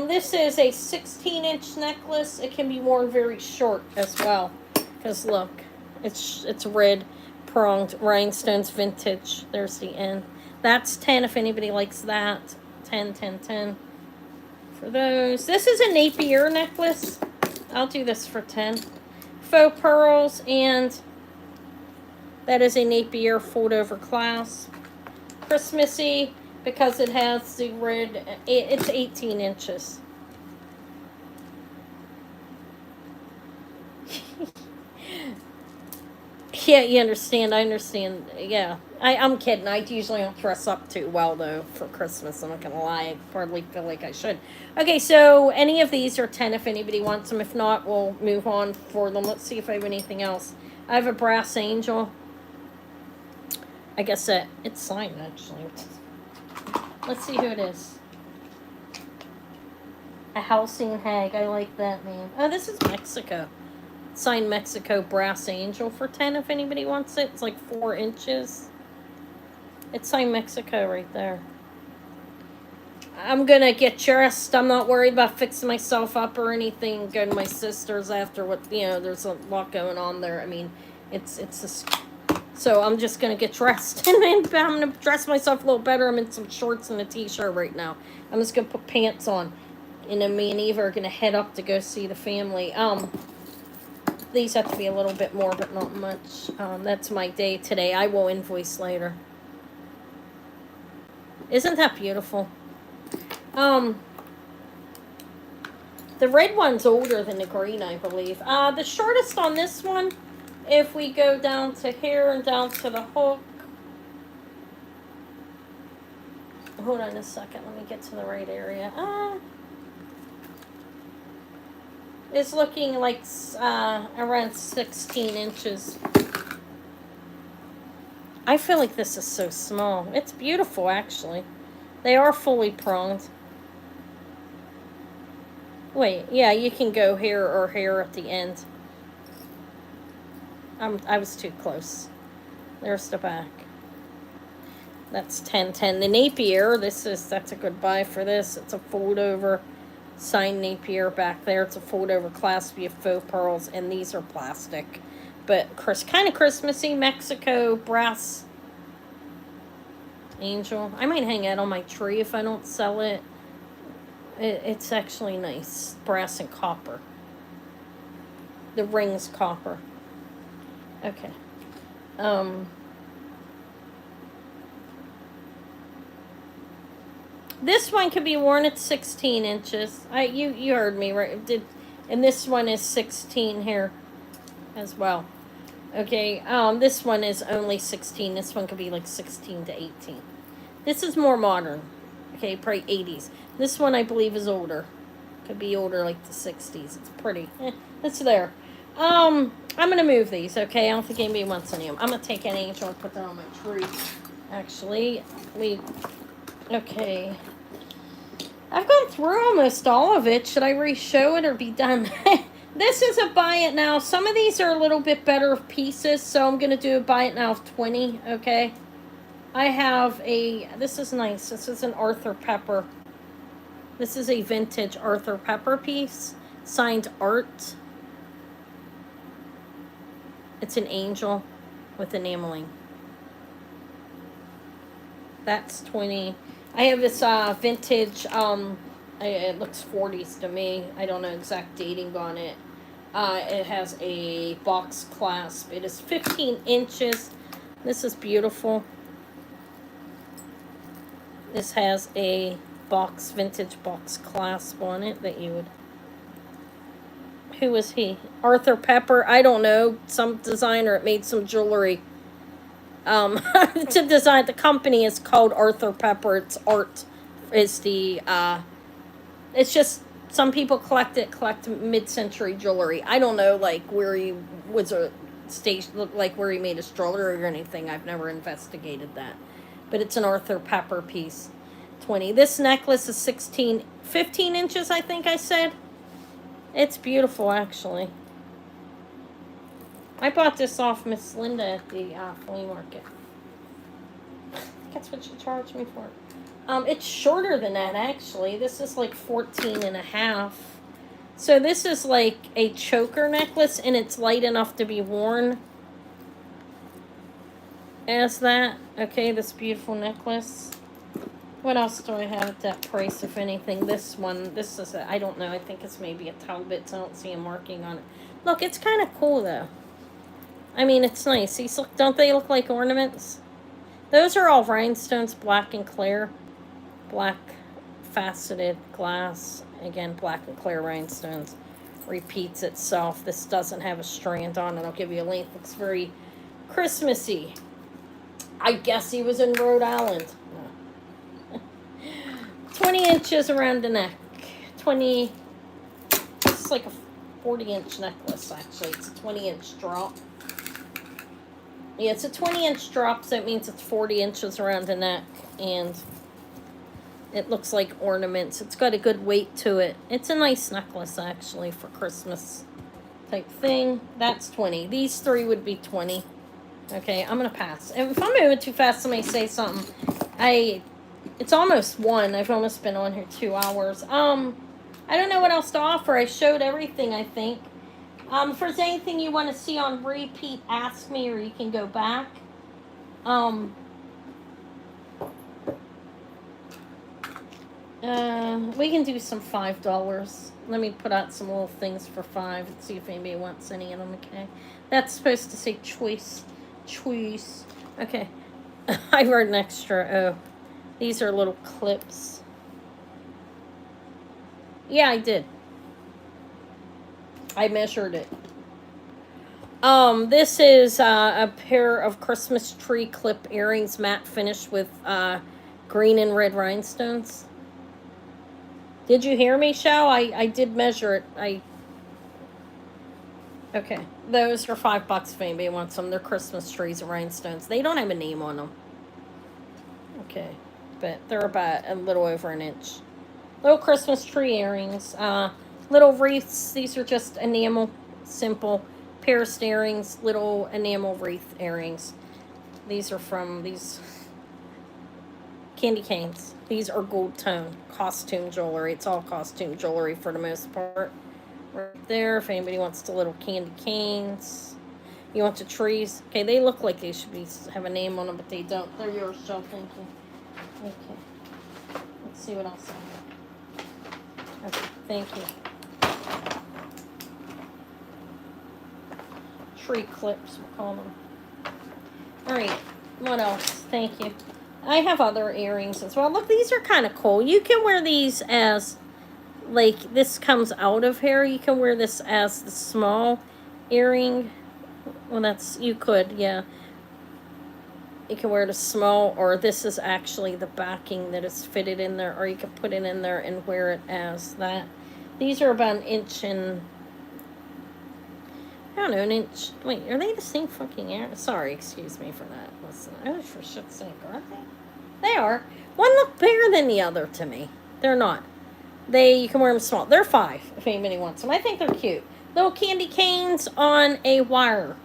This is a 16 inch necklace. It can be worn very short as well. Because look, it's red pronged rhinestones vintage. There's the end. That's 10 if anybody likes that. 10, 10, 10 for those. This is a Napier necklace. I'll do this for 10. Faux pearls, and that is a Napier fold over clasp. Christmassy because it has the red. It's 18 inches. Yeah, you understand. I understand. Yeah. I'm kidding. I usually don't dress up too well, though, for Christmas. I'm not going to lie. I hardly feel like I should. Okay, so any of these are 10 if anybody wants them. If not, we'll move on for them. Let's see if I have anything else. I have a brass angel. I guess it's signed, actually. Let's see who it is. A Halcyon Hag. I like that name. Oh, this is Mexico. Signed Mexico brass angel for 10 if anybody wants it. It's like 4 inches. It's signed Mexico right there. I'm gonna get dressed. I'm not worried about fixing myself up or anything. Go to my sister's after what, there's a lot going on there. I mean, it's So I'm just going to get dressed. And I'm going to dress myself a little better. I'm in some shorts and a t-shirt right now. I'm just going to put pants on. And then me and Eva are going to head up to go see the family. These have to be a little bit more, but not much. That's my day today. I will invoice later. Isn't that beautiful? The red one's older than the green, I believe. The shortest on this one, if we go down to here and down to the hook. Hold on a second. Let me get to the right area. It's looking like around 16 inches. I feel like this is so small. It's beautiful, actually. They are fully pronged. Wait, yeah, you can go here or here at the end. I was too close. There's the back. That's 1010. The Napier, that's a good buy for this. It's a fold over signed Napier back there. It's a fold over clasp of faux pearls, and these are plastic. But kind of Christmassy. Mexico brass angel. I might hang it on my tree if I don't sell it. It's actually nice. Brass and copper. The ring's copper. Okay. This one could be worn at 16 inches. You heard me, right? And this one is 16 here as well. Okay, this one is only 16. This one could be like 16 to 18. This is more modern. Okay, probably 80s. This one I believe is older. Could be older, like the 60s. It's pretty. It's there. I'm gonna move these, okay? I don't think anybody wants any of them. I'm gonna take an angel and put that on my tree. Actually, okay. I've gone through almost all of it. Should I re-show it or be done? This is a buy it now. Some of these are a little bit better pieces, so I'm going to do a buy it now of 20, okay? I have this is nice. This is an Arthur Pepper. This is a vintage Arthur Pepper piece. Signed Art. It's an angel with enameling. That's 20. I have this vintage, it looks 40s to me. I don't know exact dating on it. It has a box clasp. It is 15 inches. This is beautiful. This has a vintage box clasp on it that you would... Who was he? Arthur Pepper. I don't know. Some designer. It made some jewelry. To design. The company is called Arthur Pepper. It's art. Is the it's just some people collect mid-century jewelry. I don't know like where he was a stage, like where he made his jewelry or anything. I've never investigated that, but it's an Arthur Pepper piece. 20. This necklace is 15 inches. I think I said. It's beautiful, actually. I bought this off Miss Linda at the flea market. That's what she charged me for. It's shorter than that, actually. This is like 14 and a half. So this is like a choker necklace, and it's light enough to be worn as that. Okay, this beautiful necklace. What else do I have at that price, if anything? This one, this is I don't know. I think it's maybe a Talbot, so I don't see a marking on it. Look, it's kind of cool, though. I mean, it's nice. These look, don't they look like ornaments? Those are all rhinestones, black and clear. Black faceted glass. Again, black and clear rhinestones. Repeats itself. This doesn't have a strand on it. I'll give you a length. Looks very Christmassy. I guess he was in Rhode Island. No. 20 inches around the neck. 20. This is like a 40-inch necklace, actually. It's a 20-inch drop. Yeah, it's a 20-inch drop, so it means it's 40 inches around the neck. And it looks like ornaments. It's got a good weight to it. It's a nice necklace, actually, for Christmas type thing. That's 20. These three would be 20. Okay, I'm going to pass. And if I'm moving too fast, somebody say something. It's almost 1. I've almost been on here 2 hours. I don't know what else to offer. I showed everything, I think. If there's anything you want to see on repeat, ask me, or you can go back. Um, we can do some $5. Let me put out some little things for 5 and see if anybody wants any of them. Okay, that's supposed to say choice, choice. Okay, I wrote an extra. Oh, these are little clips. Yeah, I did. I measured it. This is a pair of Christmas tree clip earrings, matte finish with green and red rhinestones. Did you hear me, Shao? I did measure it. Okay. Those are $5 if anybody wants them. They're Christmas trees and rhinestones. They don't have a name on them. Okay. But they're about a little over an inch. Little Christmas tree earrings. Little wreaths. These are just enamel, simple pierced earrings, little enamel wreath earrings. These are from these candy canes. These are gold tone costume jewelry. It's all costume jewelry for the most part. Right there, if anybody wants the little candy canes. You want the trees? Okay, they look like they should have a name on them, but they don't. They're yours, Joe. Thank you. Okay. Let's see what else I have. Okay, thank you. Tree clips, we'll call them. Alright, what else? Thank you. I have other earrings as well. Look, these are kind of cool. You can wear these as, like, this comes out of here. You can wear this as the small earring. Well, that's, you could, yeah. You can wear it as small, or this is actually the backing that is fitted in there, or you can put it in there and wear it as that. These are about an inch and, I don't know, an inch. Wait, are they the same fucking ear? Sorry, excuse me for that. Listen, oh, for shit's sake, aren't they? They are. One look bigger than the other to me. They're not. You can wear them small. They're $5 if anybody wants them. I think they're cute. Little candy canes on a wire.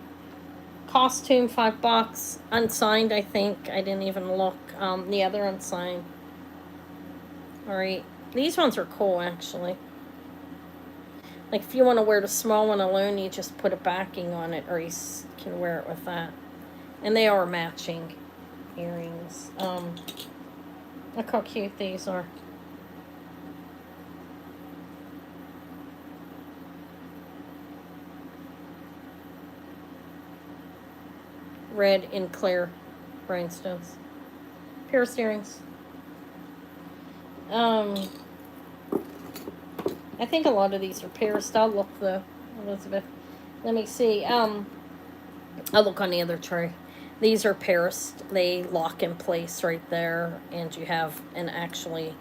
Costume, $5. Unsigned, I think. I didn't even look. Yeah, they're unsigned. Alright. These ones are cool, actually. Like, if you want to wear the small one alone, you just put a backing on it, or you can wear it with that. And they are matching earrings. Look how cute these are. Red and clear rhinestones. Pierced earrings. I think a lot of these are pierced. I'll look though, Elizabeth. Let me see. I'll look on the other tray. These are pierced. They lock in place right there, and you have actually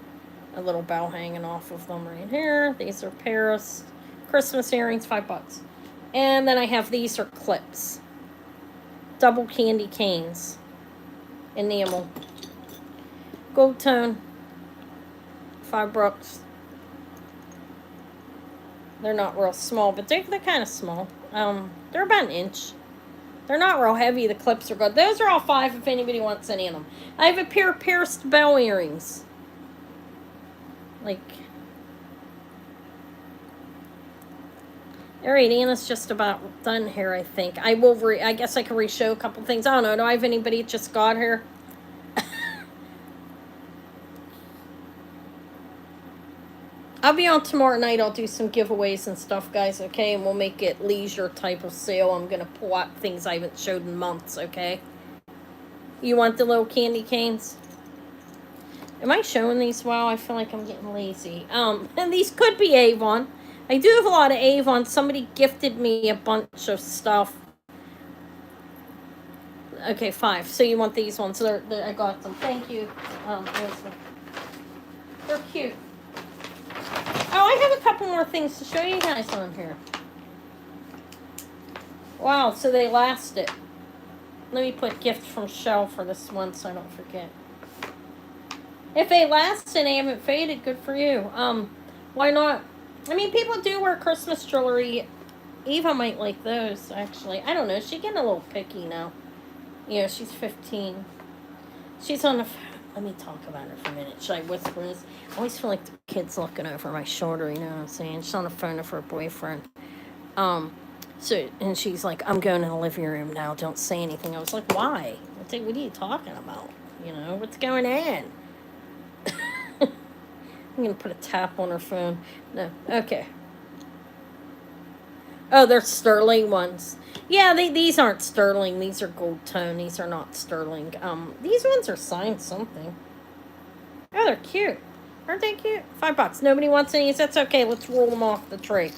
a little bell hanging off of them right here. These are pierced. Christmas earrings, $5. And then I have these are clips. Double candy canes. Enamel. Gold tone. $5. They're not real small, but they're kind of small. They're about an inch. They're not real heavy. The clips are good. Those are all $5 if anybody wants any of them. I have a pair of pierced bell earrings. Like, alright, Anna's just about done here, I think. I guess I can re-show a couple things. I don't know. Do I have anybody that just got here? I'll be on tomorrow night. I'll do some giveaways and stuff, guys, okay? And we'll make it leisure type of sale. I'm going to pull out things I haven't showed in months, okay? You want the little candy canes? Am I showing these? Wow, I feel like I'm getting lazy. And these could be Avon. I do have a lot of Avon. Somebody gifted me a bunch of stuff. Okay, $5. So you want these ones. So I got them. Thank you. They're cute. Oh, I have a couple more things to show you guys on here. Wow, so they lasted. Let me put gift from Shell for this one so I don't forget. If they last and they haven't faded, good for you. Why not? I mean, people do wear Christmas jewelry. Eva might like those, actually. I don't know. She's getting a little picky now. You know, she's 15. She's on the phone. Let me talk about her for a minute. Should I whisper this? I always feel like the kid's looking over my shoulder, you know what I'm saying? She's on the phone with her boyfriend. And she's like, I'm going in the living room now. Don't say anything. I was like, why? What are you talking about? You know, what's going on? I'm going to put a tap on her phone. No. Okay. Oh, they're sterling ones. Yeah, these aren't sterling. These are gold tone. These are not sterling. These ones are signed something. Oh, they're cute. Aren't they cute? $5. Nobody wants any. That's okay. Let's roll them off the tray.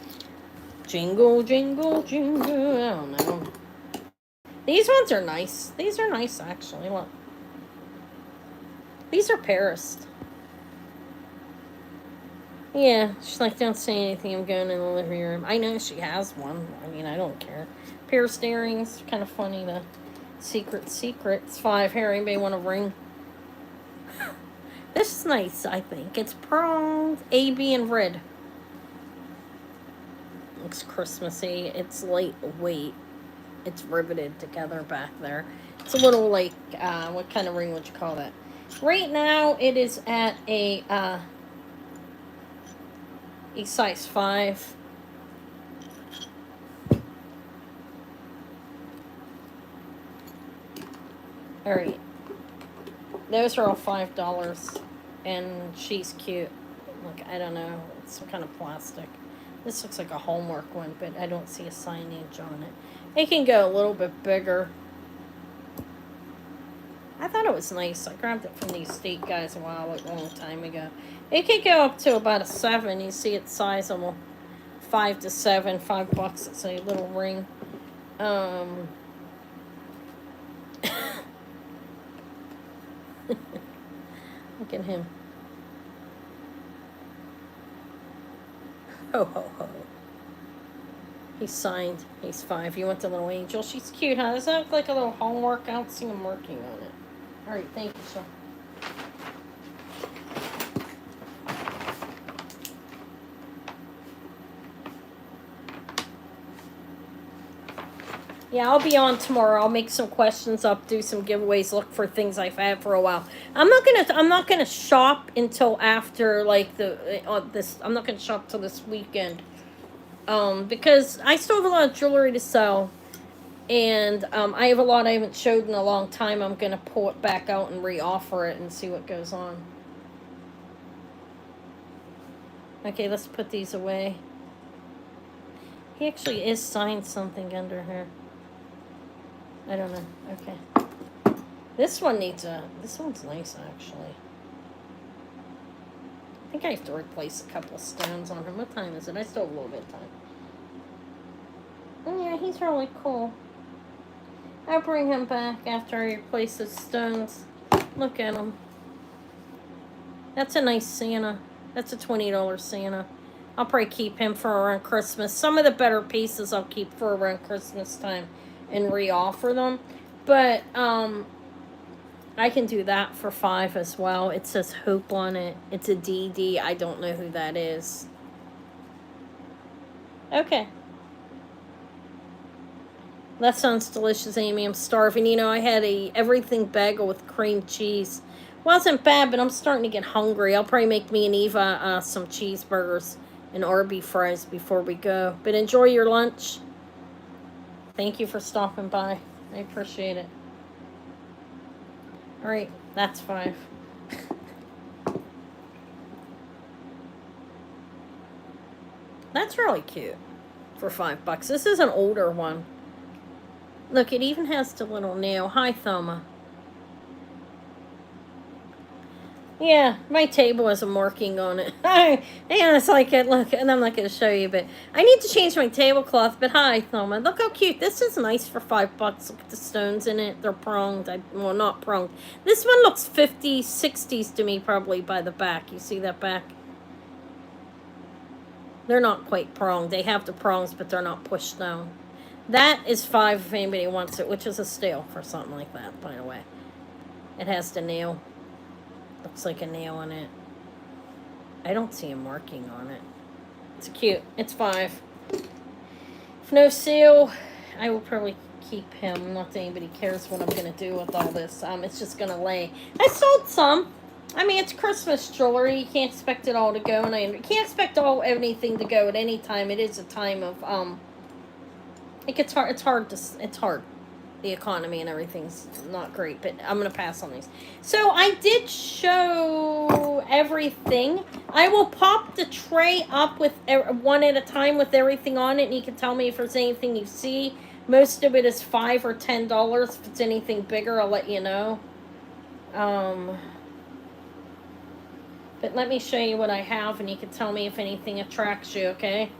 Jingle, jingle, jingle. I don't know. These ones are nice. These are nice, actually. Look. These are Paris. Yeah, she's like, don't say anything. I'm going in the living room. I know she has one. I mean, I don't care. Pierced earrings. Kind of funny. The secret. It's 5. Here, anybody want a ring? This is nice, I think. It's pronged. A, B, and red. Looks Christmassy. It's lightweight. It's riveted together back there. It's a little like, what kind of ring would you call that? Right now, it is at a size 5. Alright. Those are all $5. And she's cute. Like, I don't know. It's some kind of plastic. This looks like a Hallmark one, but I don't see a signage on it. It can go a little bit bigger. I thought it was nice. I grabbed it from these State guys a long time ago. It could go up to about a 7. You see it's sizable. 5 to 7. $5. It's a little ring. Look at him. Ho, ho, ho. He's signed. He's 5. You want the little angel? She's cute, huh? Does that look like a little homework? I don't see him working on it. All right, thank you, sir. Yeah, I'll be on tomorrow. I'll make some questions up, do some giveaways, look for things I've had for a while. I'm not gonna shop until after like I'm not gonna shop till this weekend. Because I still have a lot of jewelry to sell. And I have a lot I haven't showed in a long time. I'm going to pull it back out and re-offer it and see what goes on. Okay, let's put these away. He actually is signed something under here. I don't know. Okay. This one's nice, actually. I think I have to replace a couple stones on him. What time is it? I still have a little bit of time. Oh, yeah, he's really cool. I'll bring him back after I replace his stones. Look at him. That's a nice Santa. That's a $20 Santa. I'll probably keep him for around Christmas. Some of the better pieces I'll keep for around Christmas time and re-offer them. But I can do that for 5 as well. It says Hope on it. It's a DD. I don't know who that is. Okay. That sounds delicious, Amy. I'm starving. You know, I had a everything bagel with cream cheese. Wasn't bad, but I'm starting to get hungry. I'll probably make me and Eva some cheeseburgers and Arby fries before we go. But enjoy your lunch. Thank you for stopping by. I appreciate it. All right, that's 5. That's really cute for $5. This is an older one. Look, it even has the little nail. Hi, Thoma. Yeah, my table isn't working on it. And it's like, look, and I'm not going to show you, but I need to change my tablecloth. But hi, Thoma. Look how cute. This is nice for $5. Look at the stones in it. They're pronged. Well, not pronged. This one looks 50s, 60s to me, probably by the back. You see that back? They're not quite pronged. They have the prongs, but they're not pushed down. That is 5 if anybody wants it, which is a steal for something like that, by the way. It has the nail. Looks like a nail on it. I don't see a marking on it. It's cute. It's 5. If no sale, I will probably keep him. Not that anybody cares what I'm going to do with all this. It's just going to lay. I sold some. I mean, it's Christmas jewelry. You can't expect it all to go. And you can't expect anything to go at any time. It is a time of... It's hard. It's hard. the economy and everything's not great, but I'm gonna pass on these. So I did show everything. I will pop the tray up with one at a time with everything on it, and you can tell me if there's anything you see. Most of it is $5 or $10. If it's anything bigger, I'll let you know. But let me show you what I have, and you can tell me if anything attracts you. Okay.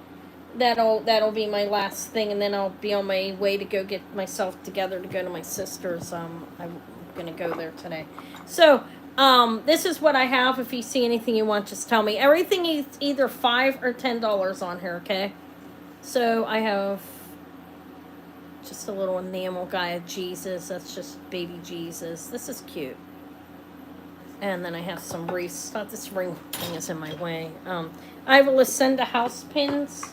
That'll be my last thing, and then I'll be on my way to go get myself together to go to my sister's. I'm gonna go there today. So this is what I have. If you see anything you want, just tell me. Everything is either $5 or $10 on here. Okay. So I have just a little enamel guy of Jesus. That's just baby Jesus. This is cute. And then I have some wreaths. Thought this ring thing is in my way. I have a Lucinda house pins.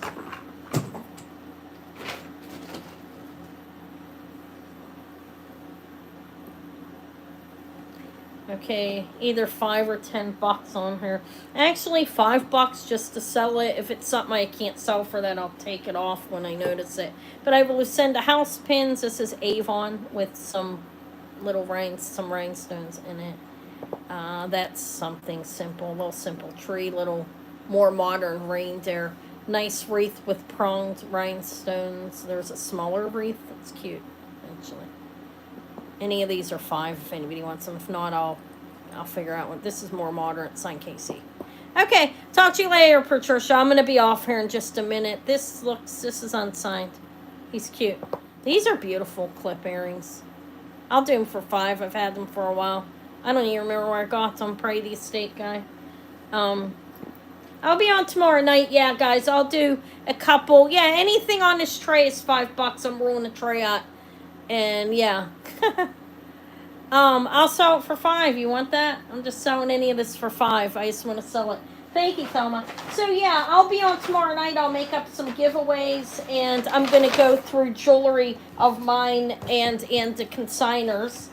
Okay, either $5 or $10 on here. Actually, $5 just to sell it. If it's something I can't sell for that, I'll take it off when I notice it. But I have a Lucinda house pins. This is Avon with some little rhinestones in it. That's something simple, a little simple tree, little more modern reindeer. Nice wreath with pronged rhinestones. There's a smaller wreath. That's cute, actually. Any of these are $5 if anybody wants them. If not, I'll figure out what. This is more modern. Signed Casey. Okay, talk to you later, Patricia. I'm gonna be off here in just a minute. This is unsigned. He's cute. These are beautiful clip earrings. I'll do them for $5. I've had them for a while. I don't even remember where I got them. Probably the estate guy. I'll be on tomorrow night. Yeah, guys, I'll do a couple. Yeah, anything on this tray is $5. I'm rolling the tray out. And yeah. I'll sell it for $5. You want that? I'm just selling any of this for $5. I just want to sell it. Thank you, Thelma. So yeah, I'll be on tomorrow night. I'll make up some giveaways, and I'm gonna go through jewelry of mine and the consigners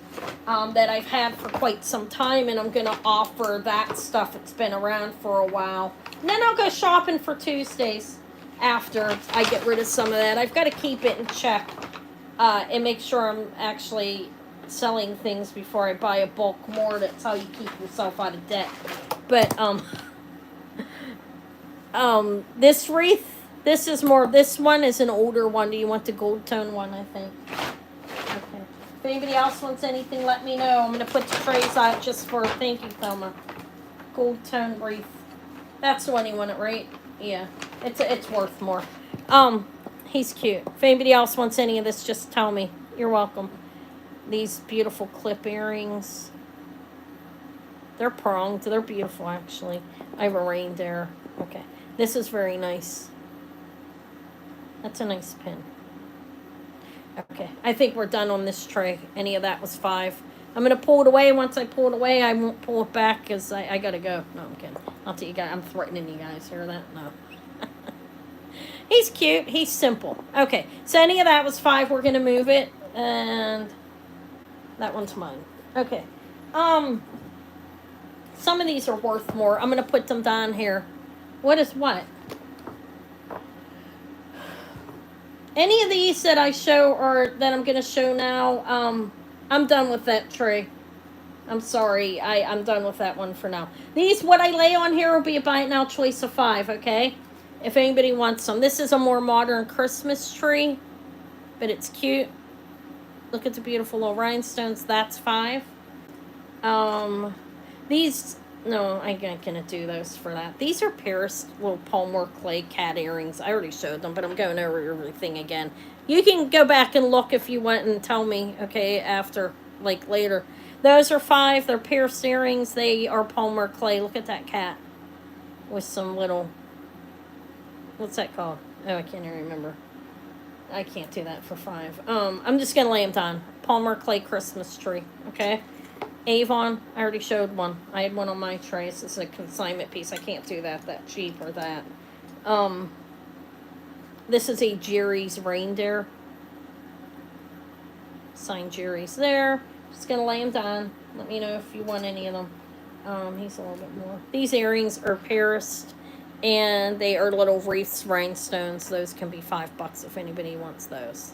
that I've had for quite some time, and I'm gonna offer that stuff. It's been around for a while. And then I'll go shopping for Tuesdays after I get rid of some of that. I've got to keep it in check. And make sure I'm actually selling things before I buy a bulk more. That's how you keep yourself out of debt. But this wreath, this one is an older one. Do you want the gold tone one? I think. Okay. If anybody else wants anything, let me know. I'm gonna put the trays out just for thank you, Thelma. Gold tone wreath. That's the one you want it, right? Yeah. It's worth more. He's cute. If anybody else wants any of this, just tell me. You're welcome. These beautiful clip earrings. They're pronged. They're beautiful, actually. I have a reindeer. Okay. This is very nice. That's a nice pin. Okay. I think we're done on this tray. Any of that was $5. I'm going to pull it away. Once I pull it away, I won't pull it back because I got to go. No, I'm kidding. I'll tell you guys. I'm threatening you guys. Hear that? No. He's cute. He's simple. Okay, so any of that was $5. We're gonna move it, and that one's mine. Okay. Some of these are worth more. I'm gonna put them down here. What is what? Any of these that I show or that I'm gonna show now, I'm done with that tray. I'm sorry. I'm done with that one for now. These, what I lay on here, will be a buy it now choice of $5. Okay. If anybody wants some. This is a more modern Christmas tree, but it's cute. Look at the beautiful little rhinestones. That's $5. These, no, I'm not going to do those for that. These are Paris little Palmer clay cat earrings. I already showed them, but I'm going over everything again. You can go back and look if you want and tell me, okay, after, like later. Those are $5. They're pierced earrings. They are Palmer clay. Look at that cat with some little... What's that called? Oh, I can't even remember. I can't do that for $5. I'm just going to lay them down. Palmer clay Christmas tree. Okay. Avon. I already showed one. I had one on my tray. This is a consignment piece. I can't do that cheap or that. This is a Jerry's reindeer. Signed Jerry's there. Just going to lay them down. Let me know if you want any of them. He's a little bit more. These earrings are Paris. And they are little wreaths, rhinestones. Those can be $5 if anybody wants those.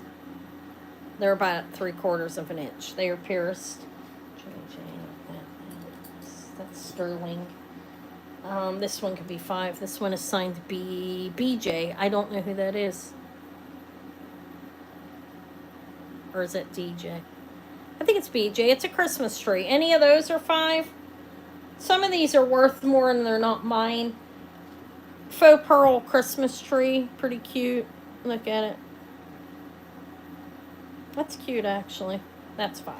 They're about 3/4 of an inch. They are pierced. That's sterling. This one could be 5. This one is signed BJ. I don't know who that is. Or is it DJ? I think it's BJ. It's a Christmas tree. Any of those are 5. Some of these are worth more and they're not mine. Faux pearl Christmas tree. Pretty cute. Look at it. That's cute, actually. That's 5.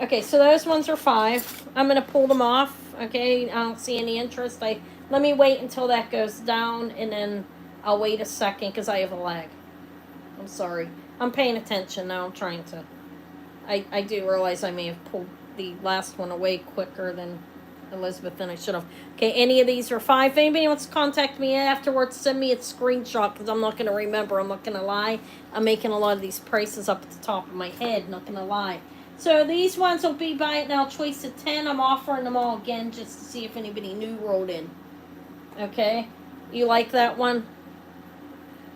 Okay, so those ones are 5. I'm going to pull them off. Okay, I don't see any interest. Let me wait until that goes down, and then I'll wait a second because I have a lag. I'm sorry. I'm paying attention now. I'm trying to. I do realize I may have pulled the last one away quicker than Elizabeth than I should have. Okay, any of these are 5. If anybody wants to contact me afterwards, send me a screenshot because I'm not going to remember. I'm not going to lie. I'm making a lot of these prices up at the top of my head. Not going to lie. So these ones will be buy it now, choice of 10. I'm offering them all again just to see if anybody new rolled in. Okay, you like that one?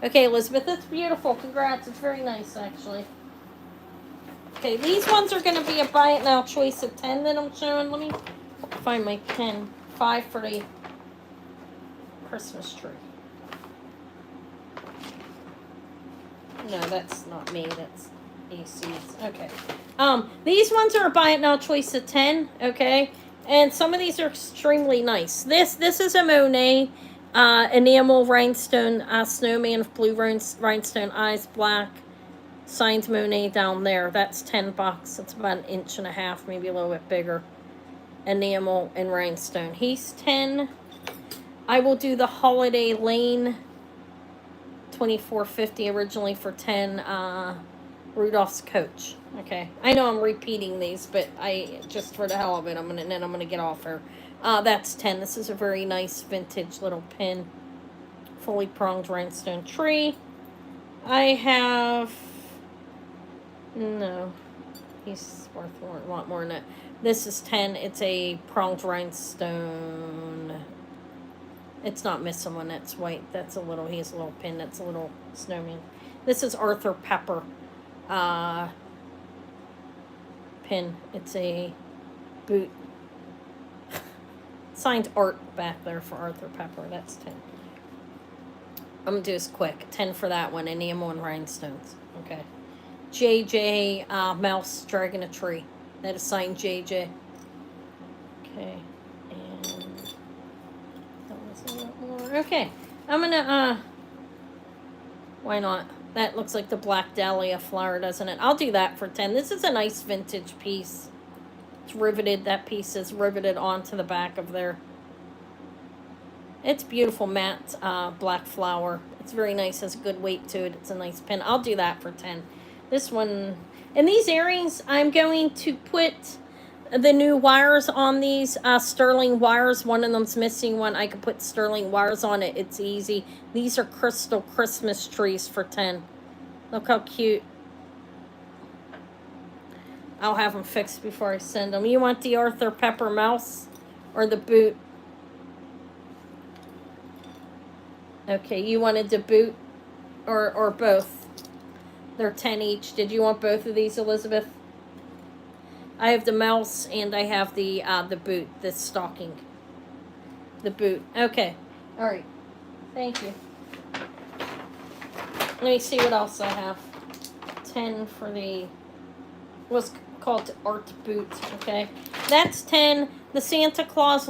Okay, Elizabeth, that's beautiful. Congrats. It's very nice, actually. Okay, these ones are going to be a buy it now, choice of 10 that I'm showing. Let me find my pen. 5 for the Christmas tree. No, that's not me. That's AC's. Okay. These ones are a buy it now, choice of 10. Okay, and some of these are extremely nice. This is a Monet enamel rhinestone snowman with blue rhinestone eyes, black. Signed Monet down there. That's $10. It's about 1.5 inches, maybe a little bit bigger. Enamel and rhinestone. He's 10. I will do the Holiday Lane $24.50 originally for 10. Rudolph's Coach. Okay, I know I'm repeating these, but I just for the hell of it, I'm gonna get off here. That's 10. This is a very nice vintage little pin, fully pronged rhinestone tree. I have. No, he's worth a lot more than that. This is 10. It's a pronged rhinestone. It's not missing one. That's white. That's a little. He has a little pin. That's a little snowman. This is Arthur Pepper. Pin. It's a boot. Signed art back there for Arthur Pepper. That's 10. I'm gonna do this quick. 10 for that one. Enamel and rhinestones. Okay. JJ Mouse Dragging a Tree. That is signed JJ. Okay. And that was a lot more. Okay. I'm gonna why not? That looks like the Black Dahlia flower, doesn't it? I'll do that for 10. This is a nice vintage piece. It's riveted. That piece is riveted onto the back of there. It's beautiful matte black flower. It's very nice. Has a good weight to it. It's a nice pin. I'll do that for 10. This one, and these earrings, I'm going to put the new wires on these sterling wires. One of them's missing one. I could put sterling wires on it. It's easy. These are crystal Christmas trees for 10. Look how cute. I'll have them fixed before I send them. You want the Arthur Pepper mouse or the boot? Okay, you wanted the boot or both? They're 10 each. Did you want both of these, Elizabeth? I have the mouse and I have the boot, the stocking. The boot. Okay. All right. Thank you. Let me see what else I have. 10 for the what's called the art boot. Okay. That's 10. The Santa Claus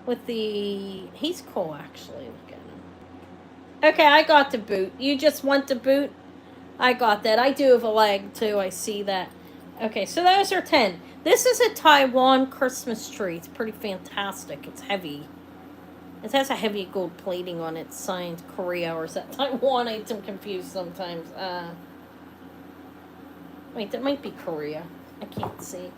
with the he's cool actually. Look at him. Okay, I got the boot. You just want the boot? I got that. I do have a leg too. I see that. Okay, so those are 10. This is a Taiwan Christmas tree. It's pretty fantastic. It's heavy. It has a heavy gold plating on it. Signed Korea, or is that Taiwan? I'm confused sometimes. Wait, that might be Korea. I can't see.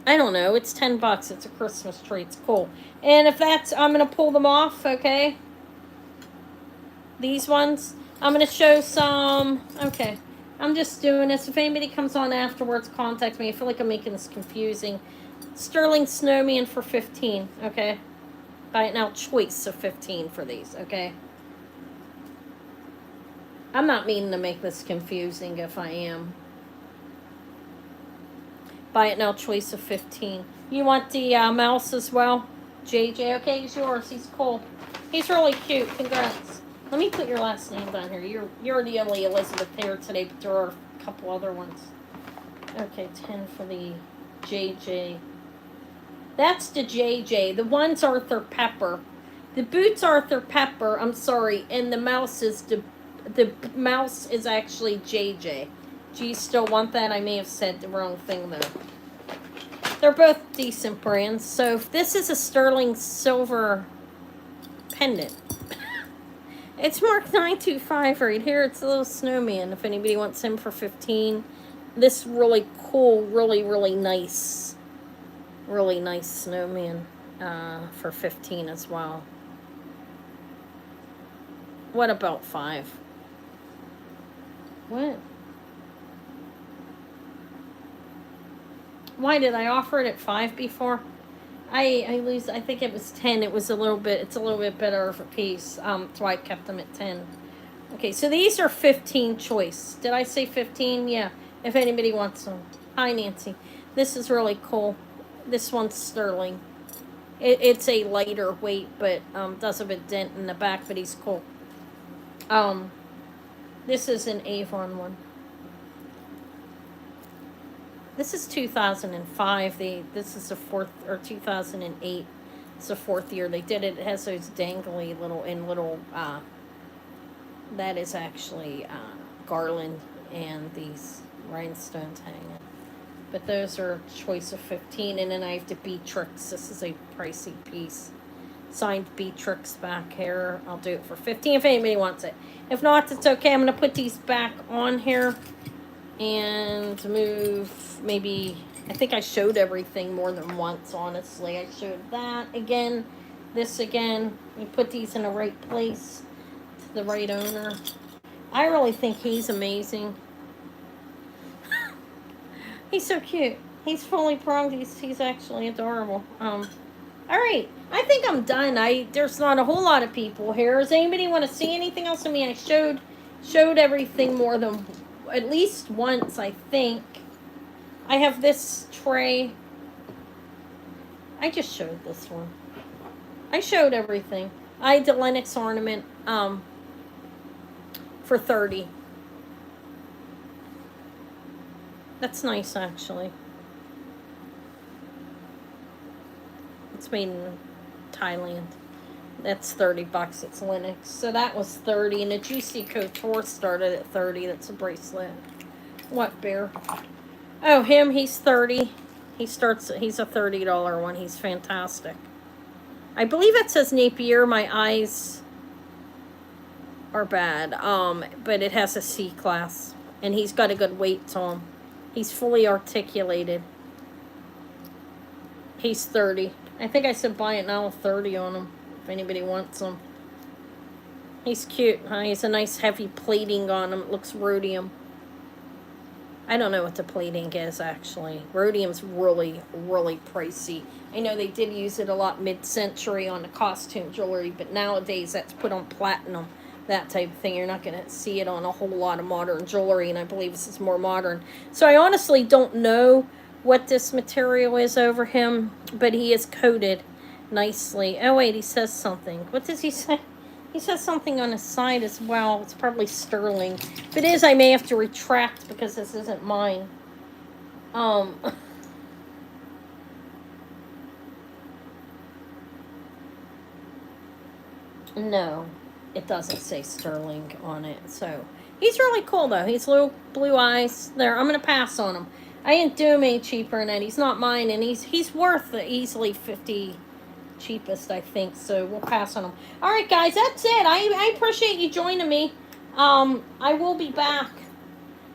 I don't know. It's $10. It's a Christmas tree. It's cool. And if that's, I'm going to pull them off, okay? These ones. I'm going to show some. Okay. I'm just doing this. If anybody comes on afterwards, contact me. I feel like I'm making this confusing. Sterling Snowman for 15, okay? Buy it now, choice of 15 for these, okay? I'm not meaning to make this confusing if I am. Buy it now, choice of 15. You want the mouse as well? JJ, okay, he's yours. He's cool. He's really cute. Congrats. Let me put your last name down here. You're the only Elizabeth here today, but there are a couple other ones. Okay, 10 for the JJ. That's the JJ. The one's Arthur Pepper. The boot's Arthur Pepper. I'm sorry, and the mouse is the mouse is actually JJ. Do you still want that? I may have said the wrong thing though. They're both decent brands. So this is a sterling silver pendant. It's marked 925 right here. It's a little snowman. If anybody wants him for 15, this really cool, really nice snowman for 15 as well. What about 5? What? Why did I offer it at 5 before? I lose. I think it was 10. It was a little bit. It's a little bit better of a piece. That's why I kept them at 10. Okay, so these are 15 choice. Did I say 15? Yeah. If anybody wants them. Hi, Nancy. This is really cool. This one's sterling. It's a lighter weight, but does have a dent in the back, but he's cool. This is an Avon one. This is 2005. This is the 4th, or 2008. It's the 4th year they did it. It has those dangly little that is actually garland and these rhinestones hanging. But those are choice of 15, and then I have the Beatrix. This is a pricey piece. Signed Beatrix back here. I'll do it for 15 if anybody wants it. If not, it's okay. I'm going to put these back on here and move maybe, I think I showed everything more than once, honestly. I showed that again, this again. We put these in the right place to the right owner. I really think he's amazing. He's so cute. He's fully pronged. He's actually adorable. All right. I think I'm done. There's not a whole lot of people here. Does anybody want to see anything else of me? I showed everything more than at least once, I think. I have this tray. I just showed this one. I showed everything. I had the Lennox ornament for 30. That's nice, actually. It's made in Thailand. That's $30. It's Lennox. So that was 30. And the Juicy Couture started at 30. That's a bracelet. What, Bear? Oh, him, he's 30. He's a $30 one. He's fantastic. I believe it says Napier. My eyes are bad. But it has a C class. And he's got a good weight to him. He's fully articulated. He's 30. I think I said buy it now, 30 on him. If anybody wants him. He's cute, huh? He's a nice heavy plating on him. It looks rhodium. I don't know what the plating is, actually. Rhodium's really pricey. I know they did use it a lot mid-century on the costume jewelry, but nowadays that's put on platinum. That type of thing. You're not going to see it on a whole lot of modern jewelry, and I believe this is more modern. So I honestly don't know what this material is over him, but he is coated nicely. Oh, wait, he says something. What does he say? He says something on his side as well. It's probably sterling. If it is, I may have to retract because this isn't mine. No, it doesn't say sterling on it. So he's really cool, though. He's little blue eyes. There, I'm going to pass on him. I didn't do him any cheaper than that. He's not mine, and he's worth easily 50 cheapest, I think. So we'll pass on him. All right, guys, that's it. I appreciate you joining me. I will be back.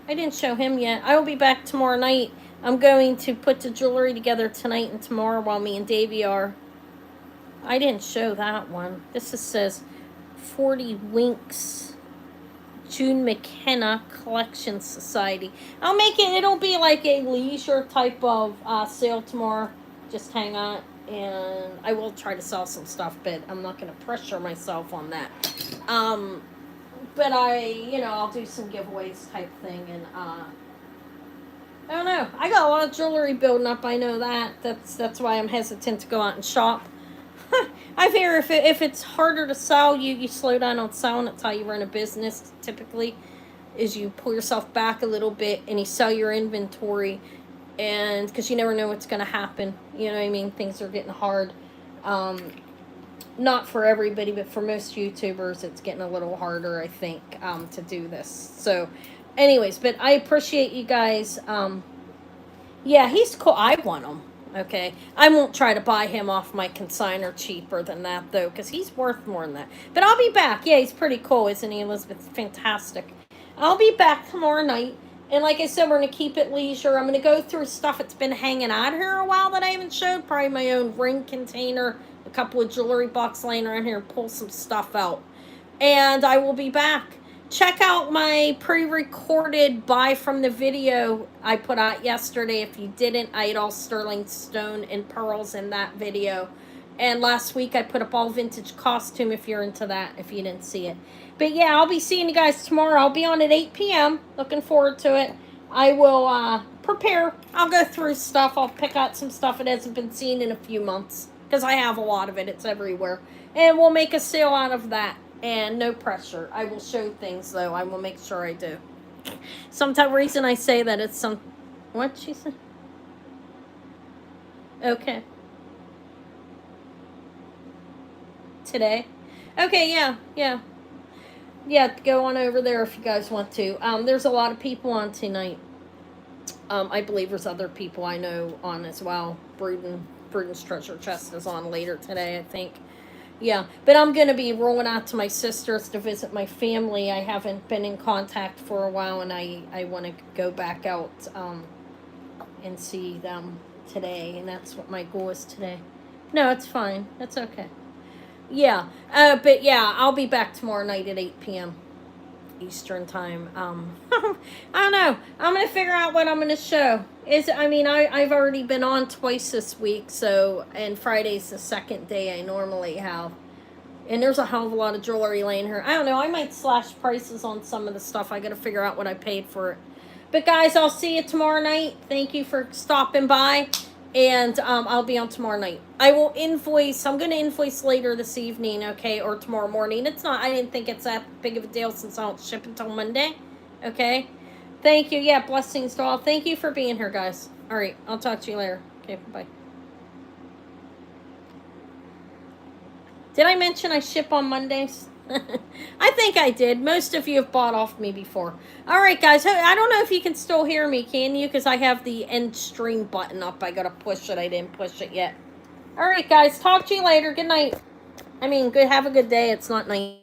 I didn't show him yet. I will be back tomorrow night. I'm going to put the jewelry together tonight and tomorrow while me and Davey are. I didn't show that one. This says 40 Winks June McKenna Collection Society. I'll make it, it'll be like a leisure type of sale tomorrow. Just hang on. And I will try to sell some stuff, but I'm not going to pressure myself on that. But I'll do some giveaways type thing, and I don't know. I got a lot of jewelry building up. I know that. That's why I'm hesitant to go out and shop. I figure if it's harder to sell, you slow down on selling. That's how you run a business. Typically, is you pull yourself back a little bit and you sell your inventory, and because you never know what's going to happen. You know what I mean? Things are getting hard. Not for everybody, but for most YouTubers, it's getting a little harder, I think, to do this. So, anyways, but I appreciate you guys. Yeah, he's cool. I want him. Okay, I won't try to buy him off my consignor cheaper than that, though, because he's worth more than that. But I'll be back. Yeah, he's pretty cool, isn't he, Elizabeth? Fantastic. I'll be back tomorrow night. And like I said, we're going to keep it leisure. I'm going to go through stuff that's been hanging out here a while that I haven't showed. Probably my own ring container, a couple of jewelry boxes laying around here, and pull some stuff out. And I will be back. Check out my pre-recorded buy from the video I put out yesterday. If you didn't, I had all sterling stone and pearls in that video. And last week I put up all vintage costume if you're into that, if you didn't see it. But yeah, I'll be seeing you guys tomorrow. I'll be on at 8 p.m. Looking forward to it. I will prepare. I'll go through stuff. I'll pick out some stuff that hasn't been seen in a few months, because I have a lot of it. It's everywhere. And we'll make a sale out of that. And no pressure. I will show things, though. I will make sure I do. Sometimes reason I say that, it's some... What she said? Okay. Today? Okay, yeah. Yeah, go on over there if you guys want to. There's a lot of people on tonight. I believe there's other people I know on as well. Bruden's Treasure Chest is on later today, I think. Yeah, but I'm going to be rolling out to my sister's to visit my family. I haven't been in contact for a while, and I want to go back out and see them today, and that's what my goal is today. No, it's fine. That's okay. Yeah, but yeah, I'll be back tomorrow night at 8 p.m. Eastern time. I don't know. I'm going to figure out what I'm going to show. I've already been on twice this week, so, and Friday's the second day I normally have. And there's a hell of a lot of jewelry laying here. I don't know, I might slash prices on some of the stuff. I got to figure out what I paid for it. But guys, I'll see you tomorrow night. Thank you for stopping by. And I'll be on tomorrow night. I will invoice. I'm going to invoice later this evening, okay, or tomorrow morning. It's not, I didn't think it's that big of a deal since I don't ship until Monday, okay? Thank you. Yeah, blessings to all. Thank you for being here, guys. All right, I'll talk to you later. Okay, bye. Did I mention I ship on Mondays? I think I did. Most of you have bought off me before. All right, guys. I don't know if you can still hear me, can you? Because I have the end stream button up. I got to push it. I didn't push it yet. All right, guys. Talk to you later. Good night. Have a good day. It's not night.